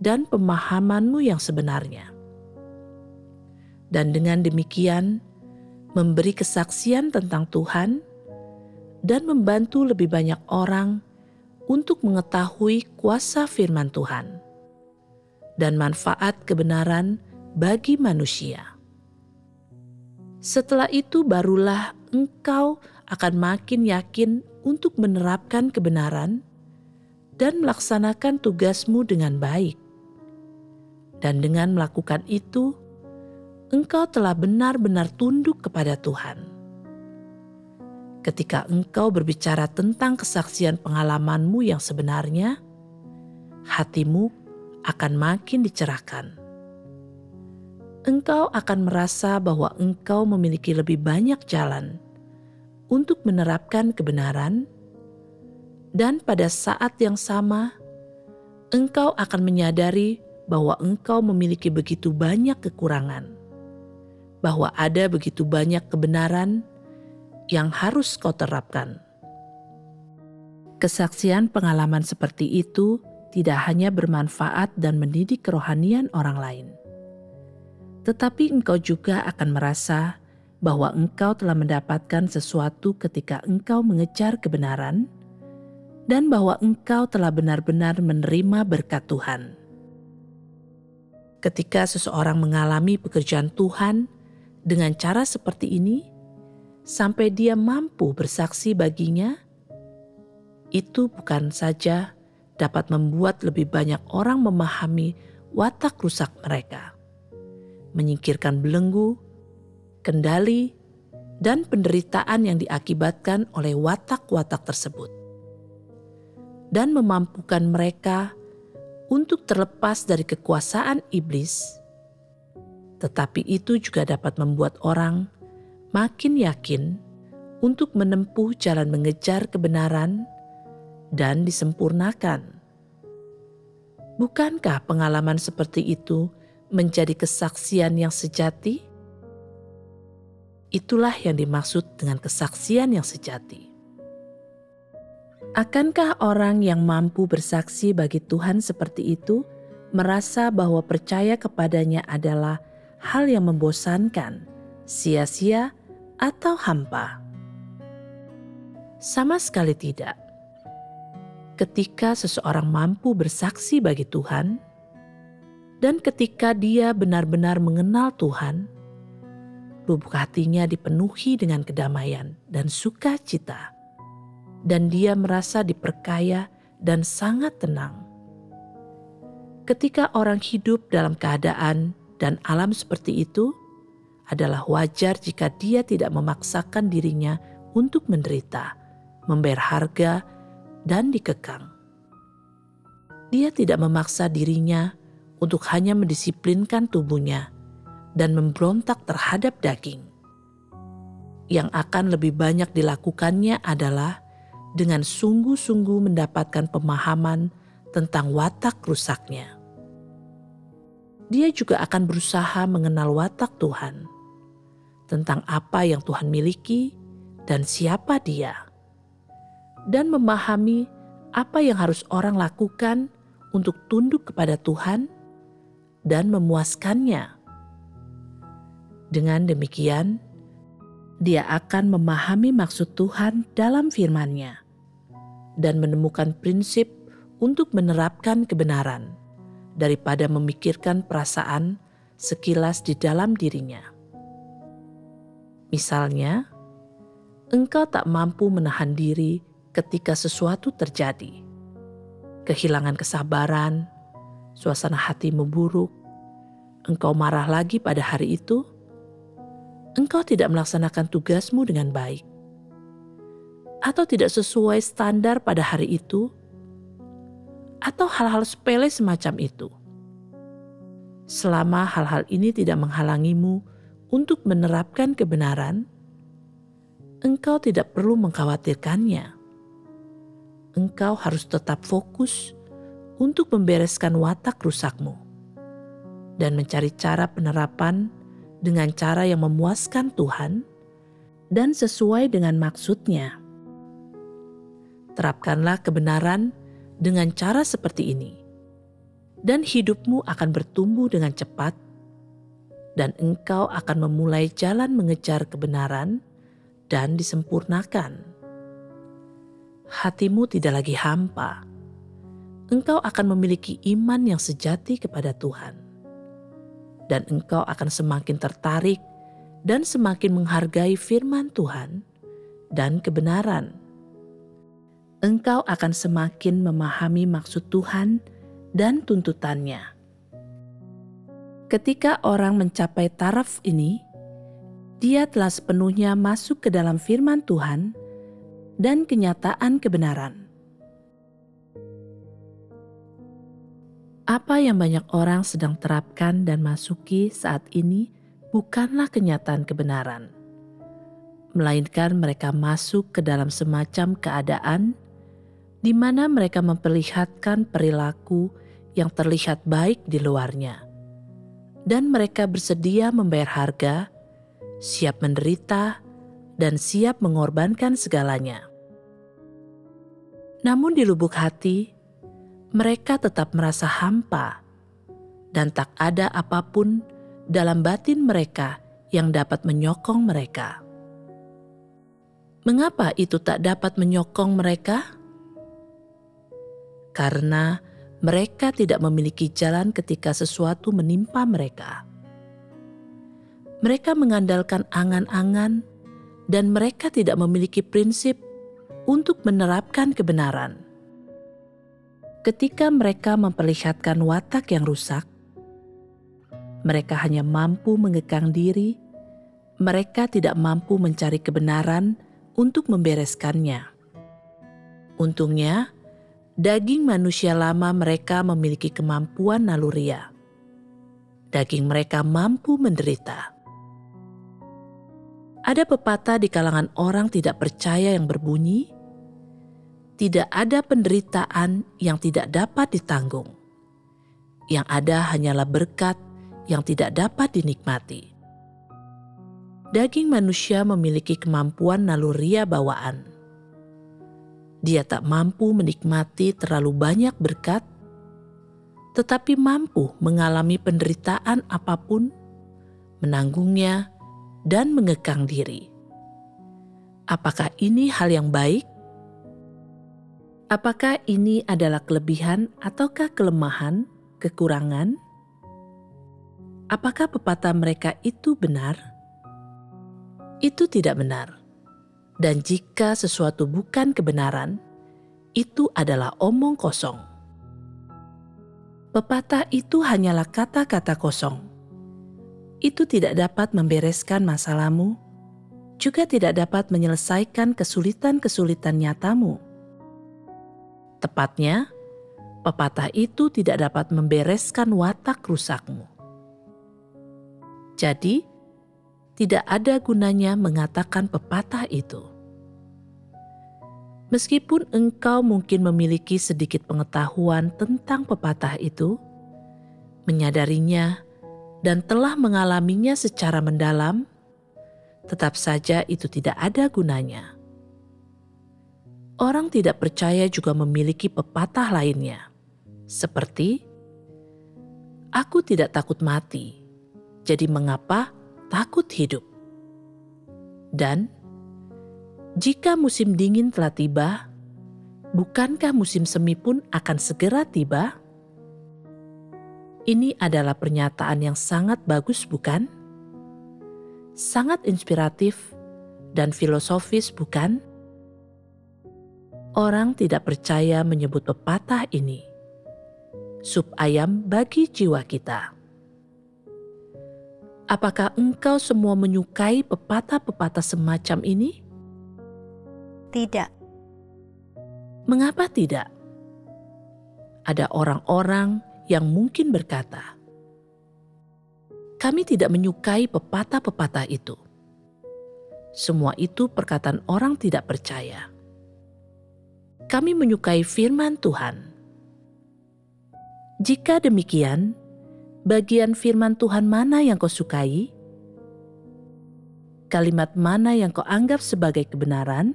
S1: dan pemahamanmu yang sebenarnya. Dan dengan demikian, memberi kesaksian tentang Tuhan dan membantu lebih banyak orang untuk mengetahui kuasa firman Tuhan dan manfaat kebenaran bagi manusia. Setelah itu barulah engkau akan makin yakin untuk menerapkan kebenaran dan melaksanakan tugasmu dengan baik. Dan dengan melakukan itu, engkau telah benar-benar tunduk kepada Tuhan. Ketika engkau berbicara tentang kesaksian pengalamanmu yang sebenarnya, hatimu akan makin dicerahkan. Engkau akan merasa bahwa engkau memiliki lebih banyak jalan untuk menerapkan kebenaran, dan pada saat yang sama, engkau akan menyadari bahwa engkau memiliki begitu banyak kekurangan, bahwa ada begitu banyak kebenaran yang harus kau terapkan. Kesaksian pengalaman seperti itu tidak hanya bermanfaat dan mendidik kerohanian orang lain, tetapi engkau juga akan merasa bahwa engkau telah mendapatkan sesuatu ketika engkau mengejar kebenaran dan bahwa engkau telah benar-benar menerima berkat Tuhan. Ketika seseorang mengalami pekerjaan Tuhan dengan cara seperti ini, sampai dia mampu bersaksi baginya, itu bukan saja dapat membuat lebih banyak orang memahami watak rusak mereka, menyingkirkan belenggu, kendali, dan penderitaan yang diakibatkan oleh watak-watak tersebut, dan memampukan mereka untuk terlepas dari kekuasaan iblis. Tetapi itu juga dapat membuat orang makin yakin untuk menempuh jalan mengejar kebenaran dan disempurnakan. Bukankah pengalaman seperti itu menjadi kesaksian yang sejati? Itulah yang dimaksud dengan kesaksian yang sejati. Akankah orang yang mampu bersaksi bagi Tuhan seperti itu merasa bahwa percaya kepadanya adalah hal yang membosankan, sia-sia, atau hampa? Sama sekali tidak. Ketika seseorang mampu bersaksi bagi Tuhan, dan ketika dia benar-benar mengenal Tuhan, lubuk hatinya dipenuhi dengan kedamaian dan sukacita, dan dia merasa diperkaya dan sangat tenang. Ketika orang hidup dalam keadaan dan alam seperti itu, adalah wajar jika dia tidak memaksakan dirinya untuk menderita, membayar harga, dan dikekang. Dia tidak memaksa dirinya untuk hanya mendisiplinkan tubuhnya dan memberontak terhadap daging. Yang akan lebih banyak dilakukannya adalah dengan sungguh-sungguh mendapatkan pemahaman tentang watak rusaknya. Dia juga akan berusaha mengenal watak Tuhan, tentang apa yang Tuhan miliki dan siapa Dia, dan memahami apa yang harus orang lakukan untuk tunduk kepada Tuhan dan memuaskannya. Dengan demikian, dia akan memahami maksud Tuhan dalam firman-Nya dan menemukan prinsip untuk menerapkan kebenaran daripada memikirkan perasaan sekilas di dalam dirinya. Misalnya, engkau tak mampu menahan diri ketika sesuatu terjadi. Kehilangan kesabaran, suasana hati memburuk, engkau marah lagi pada hari itu, engkau tidak melaksanakan tugasmu dengan baik, atau tidak sesuai standar pada hari itu, atau hal-hal sepele semacam itu. Selama hal-hal ini tidak menghalangimu untuk menerapkan kebenaran, engkau tidak perlu mengkhawatirkannya. Engkau harus tetap fokus untuk membereskan watak rusakmu dan mencari cara penerapan dengan cara yang memuaskan Tuhan dan sesuai dengan maksud-Nya. Terapkanlah kebenaran dengan cara seperti ini, dan hidupmu akan bertumbuh dengan cepat, dan engkau akan memulai jalan mengejar kebenaran dan disempurnakan. Hatimu tidak lagi hampa. Engkau akan memiliki iman yang sejati kepada Tuhan. Dan engkau akan semakin tertarik dan semakin menghargai firman Tuhan dan kebenaran. Engkau akan semakin memahami maksud Tuhan dan tuntutannya. Ketika orang mencapai taraf ini, dia telah sepenuhnya masuk ke dalam firman Tuhan dan kenyataan kebenaran. Apa yang banyak orang sedang terapkan dan masuki saat ini bukanlah kenyataan kebenaran, melainkan mereka masuk ke dalam semacam keadaan di mana mereka memperlihatkan perilaku yang terlihat baik di luarnya, dan mereka bersedia membayar harga, siap menderita, dan siap mengorbankan segalanya. Namun di lubuk hati, mereka tetap merasa hampa, dan tak ada apapun dalam batin mereka yang dapat menyokong mereka. Mengapa itu tak dapat menyokong mereka? Karena mereka tidak memiliki jalan ketika sesuatu menimpa mereka. Mereka mengandalkan angan-angan, dan mereka tidak memiliki prinsip untuk menerapkan kebenaran. Ketika mereka memperlihatkan watak yang rusak, mereka hanya mampu mengekang diri, mereka tidak mampu mencari kebenaran untuk membereskannya. Untungnya, daging manusia lama mereka memiliki kemampuan naluriah. Daging mereka mampu menderita. Ada pepatah di kalangan orang tidak percaya yang berbunyi, tidak ada penderitaan yang tidak dapat ditanggung. Yang ada hanyalah berkat yang tidak dapat dinikmati. Daging manusia memiliki kemampuan naluriah bawaan. Dia tak mampu menikmati terlalu banyak berkat, tetapi mampu mengalami penderitaan apapun, menanggungnya, dan mengekang diri. Apakah ini hal yang baik? Apakah ini adalah kelebihan ataukah kelemahan, kekurangan? Apakah pepatah mereka itu benar? Itu tidak benar. Dan jika sesuatu bukan kebenaran, itu adalah omong kosong. Pepatah itu hanyalah kata-kata kosong. Itu tidak dapat membereskan masalahmu, juga tidak dapat menyelesaikan kesulitan-kesulitan nyatamu. Tepatnya, pepatah itu tidak dapat membereskan watak rusakmu. Jadi, tidak ada gunanya mengatakan pepatah itu. Meskipun engkau mungkin memiliki sedikit pengetahuan tentang pepatah itu, menyadarinya, dan telah mengalaminya secara mendalam, tetap saja itu tidak ada gunanya. Orang tidak percaya juga memiliki pepatah lainnya, seperti, "Aku tidak takut mati, jadi mengapa takut hidup?" Dan, "Jika musim dingin telah tiba, bukankah musim semi pun akan segera tiba?" Ini adalah pernyataan yang sangat bagus, bukan? Sangat inspiratif dan filosofis, bukan? Orang tidak percaya menyebut pepatah ini. Sup ayam bagi jiwa kita. Apakah engkau semua menyukai pepatah-pepatah semacam ini?
S2: Tidak.
S1: Mengapa tidak? Ada orang-orang yang mungkin berkata, "Kami tidak menyukai pepatah-pepatah itu." Semua itu perkataan orang tidak percaya. Kami menyukai firman Tuhan. Jika demikian, bagian firman Tuhan mana yang kau sukai? Kalimat mana yang kau anggap sebagai kebenaran?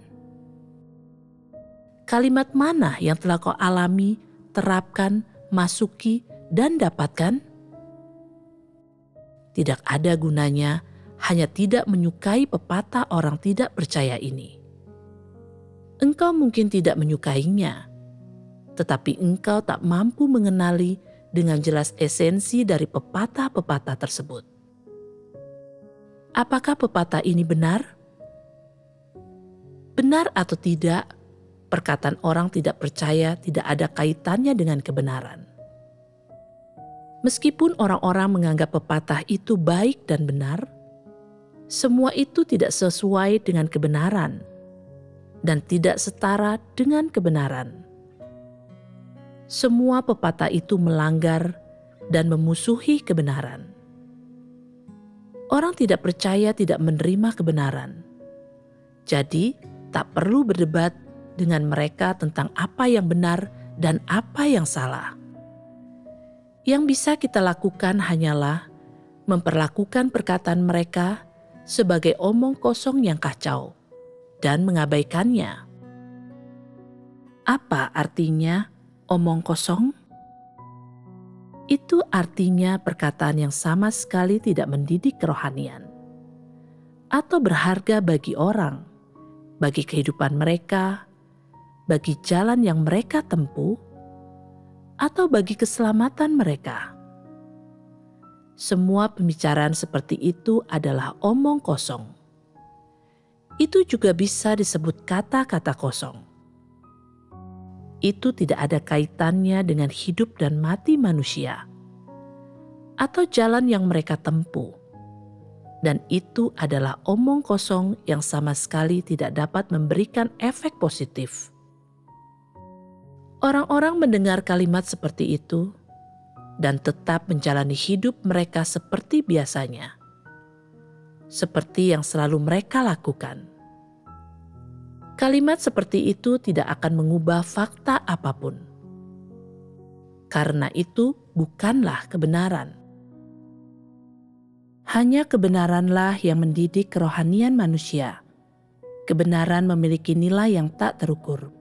S1: Kalimat mana yang telah kau alami, terapkan, masuki, dan dapatkan? Tidak ada gunanya hanya tidak menyukai pepatah orang tidak percaya ini. Engkau mungkin tidak menyukainya, tetapi engkau tak mampu mengenali dengan jelas esensi dari pepatah-pepatah tersebut. Apakah pepatah ini benar? Benar atau tidak, perkataan orang tidak percaya tidak ada kaitannya dengan kebenaran. Meskipun orang-orang menganggap pepatah itu baik dan benar, semua itu tidak sesuai dengan kebenaran dan tidak setara dengan kebenaran. Semua pepatah itu melanggar dan memusuhi kebenaran. Orang tidak percaya tidak menerima kebenaran. Jadi, tak perlu berdebat dengan mereka tentang apa yang benar dan apa yang salah. Yang bisa kita lakukan hanyalah memperlakukan perkataan mereka sebagai omong kosong yang kacau dan mengabaikannya. Apa artinya omong kosong? Itu artinya perkataan yang sama sekali tidak mendidik kerohanian atau berharga bagi orang, bagi kehidupan mereka, bagi jalan yang mereka tempuh, atau bagi keselamatan mereka. Semua pembicaraan seperti itu adalah omong kosong. Itu juga bisa disebut kata-kata kosong. Itu tidak ada kaitannya dengan hidup dan mati manusia atau jalan yang mereka tempuh. Dan itu adalah omong kosong yang sama sekali tidak dapat memberikan efek positif. Orang-orang mendengar kalimat seperti itu dan tetap menjalani hidup mereka seperti biasanya, seperti yang selalu mereka lakukan. Kalimat seperti itu tidak akan mengubah fakta apapun. Karena itu bukanlah kebenaran. Hanya kebenaranlah yang mendidik kerohanian manusia. Kebenaran memiliki nilai yang tak terukur.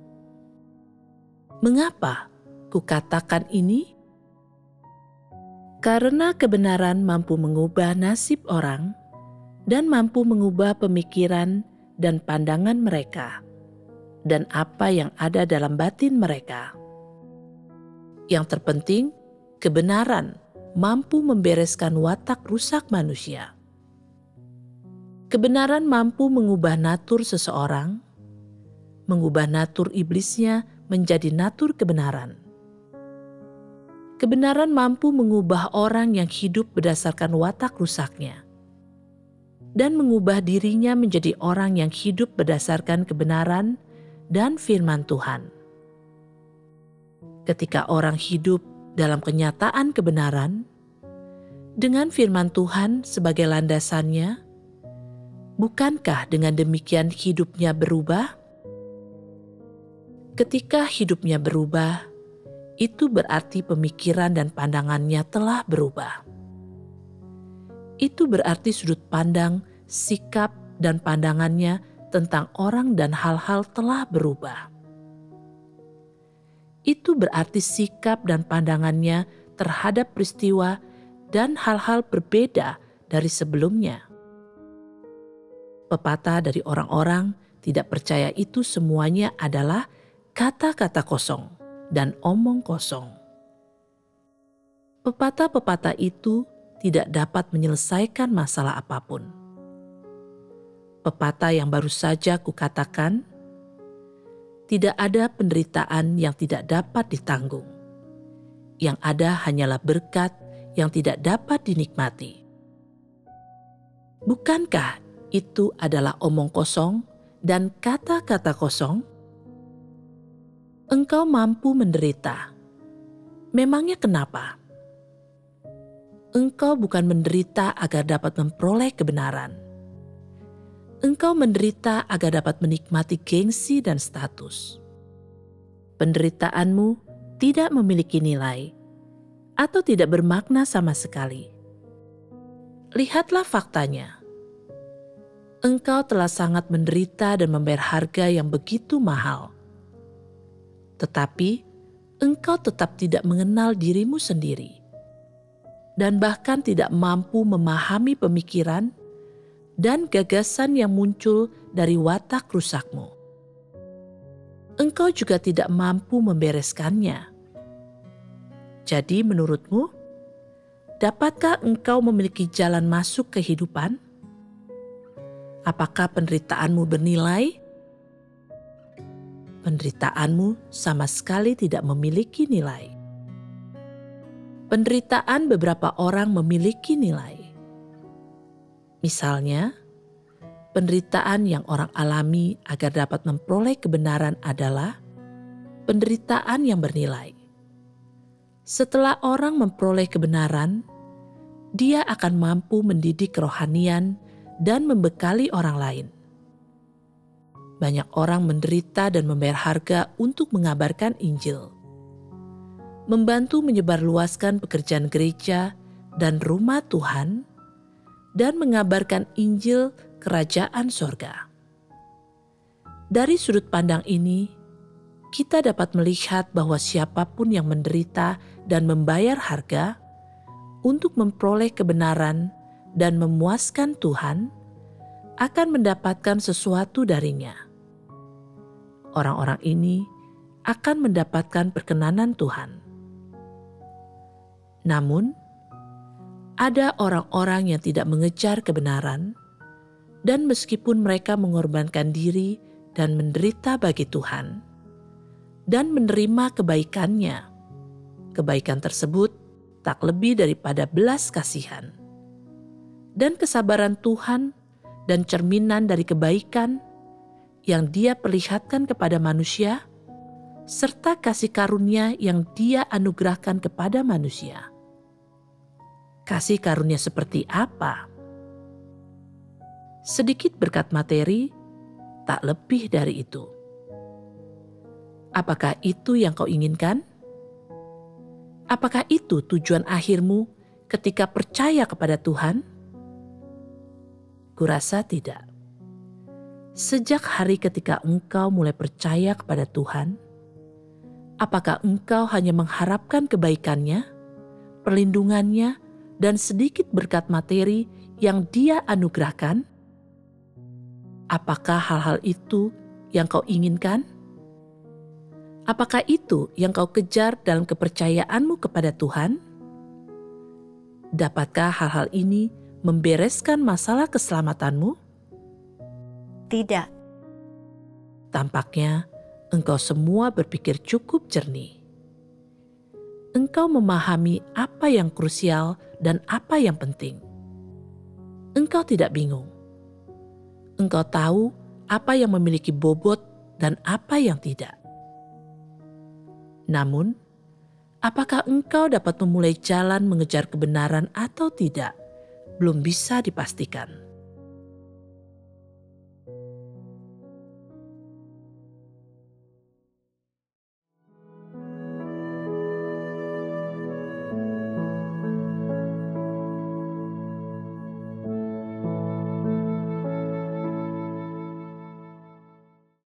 S1: Mengapa kukatakan ini? Karena kebenaran mampu mengubah nasib orang dan mampu mengubah pemikiran dan pandangan mereka, dan apa yang ada dalam batin mereka. Yang terpenting, kebenaran mampu membereskan watak rusak manusia. Kebenaran mampu mengubah natur seseorang, mengubah natur iblisnya menjadi natur kebenaran. Kebenaran mampu mengubah orang yang hidup berdasarkan watak rusaknya, dan mengubah dirinya menjadi orang yang hidup berdasarkan kebenaran dan firman Tuhan. Ketika orang hidup dalam kenyataan kebenaran, dengan firman Tuhan sebagai landasannya, bukankah dengan demikian hidupnya berubah? Ketika hidupnya berubah, itu berarti pemikiran dan pandangannya telah berubah. Itu berarti sudut pandang, sikap, dan pandangannya tentang orang dan hal-hal telah berubah. Itu berarti sikap dan pandangannya terhadap peristiwa dan hal-hal berbeda dari sebelumnya. Pepatah dari orang-orang tidak percaya itu semuanya adalah kata-kata kosong dan omong kosong. Pepatah-pepatah itu tidak dapat menyelesaikan masalah apapun. Pepatah yang baru saja kukatakan, tidak ada penderitaan yang tidak dapat ditanggung. Yang ada hanyalah berkat yang tidak dapat dinikmati. Bukankah itu adalah omong kosong dan kata-kata kosong? Engkau mampu menderita. Memangnya kenapa? Engkau bukan menderita agar dapat memperoleh kebenaran. Engkau menderita agar dapat menikmati gengsi dan status. Penderitaanmu tidak memiliki nilai atau tidak bermakna sama sekali. Lihatlah faktanya. Engkau telah sangat menderita dan membayar harga yang begitu mahal. Tetapi engkau tetap tidak mengenal dirimu sendiri dan bahkan tidak mampu memahami pemikiran dan gagasan yang muncul dari watak rusakmu. Engkau juga tidak mampu membereskannya. Jadi menurutmu, dapatkah engkau memiliki jalan masuk kehidupan? Apakah penderitaanmu bernilai? Penderitaanmu sama sekali tidak memiliki nilai. Penderitaan beberapa orang memiliki nilai. Misalnya, penderitaan yang orang alami agar dapat memperoleh kebenaran adalah penderitaan yang bernilai. Setelah orang memperoleh kebenaran, dia akan mampu mendidik kerohanian dan membekali orang lain. Banyak orang menderita dan membayar harga untuk mengabarkan Injil, membantu menyebarluaskan pekerjaan gereja dan rumah Tuhan, dan mengabarkan Injil Kerajaan Sorga. Dari sudut pandang ini, kita dapat melihat bahwa siapapun yang menderita dan membayar harga untuk memperoleh kebenaran dan memuaskan Tuhan akan mendapatkan sesuatu darinya. Orang-orang ini akan mendapatkan perkenanan Tuhan. Namun, ada orang-orang yang tidak mengejar kebenaran, dan meskipun mereka mengorbankan diri dan menderita bagi Tuhan, dan menerima kebaikannya, kebaikan tersebut tak lebih daripada belas kasihan. Dan kesabaran Tuhan dan cerminan dari kebaikan yang Dia perlihatkan kepada manusia, serta kasih karunia yang Dia anugerahkan kepada manusia. Kasih karunia seperti apa? Sedikit berkat materi, tak lebih dari itu. Apakah itu yang kau inginkan? Apakah itu tujuan akhirmu ketika percaya kepada Tuhan? Kurasa tidak. Sejak hari ketika engkau mulai percaya kepada Tuhan, apakah engkau hanya mengharapkan kebaikannya, perlindungannya, dan sedikit berkat materi yang Dia anugerahkan? Apakah hal-hal itu yang kau inginkan? Apakah itu yang kau kejar dalam kepercayaanmu kepada Tuhan? Dapatkah hal-hal ini membereskan masalah keselamatanmu?
S2: Tidak.
S1: Tampaknya engkau semua berpikir cukup jernih. Engkau memahami apa yang krusial dan apa yang penting. Engkau tidak bingung. Engkau tahu apa yang memiliki bobot dan apa yang tidak. Namun, apakah engkau dapat memulai jalan mengejar kebenaran atau tidak, belum bisa dipastikan.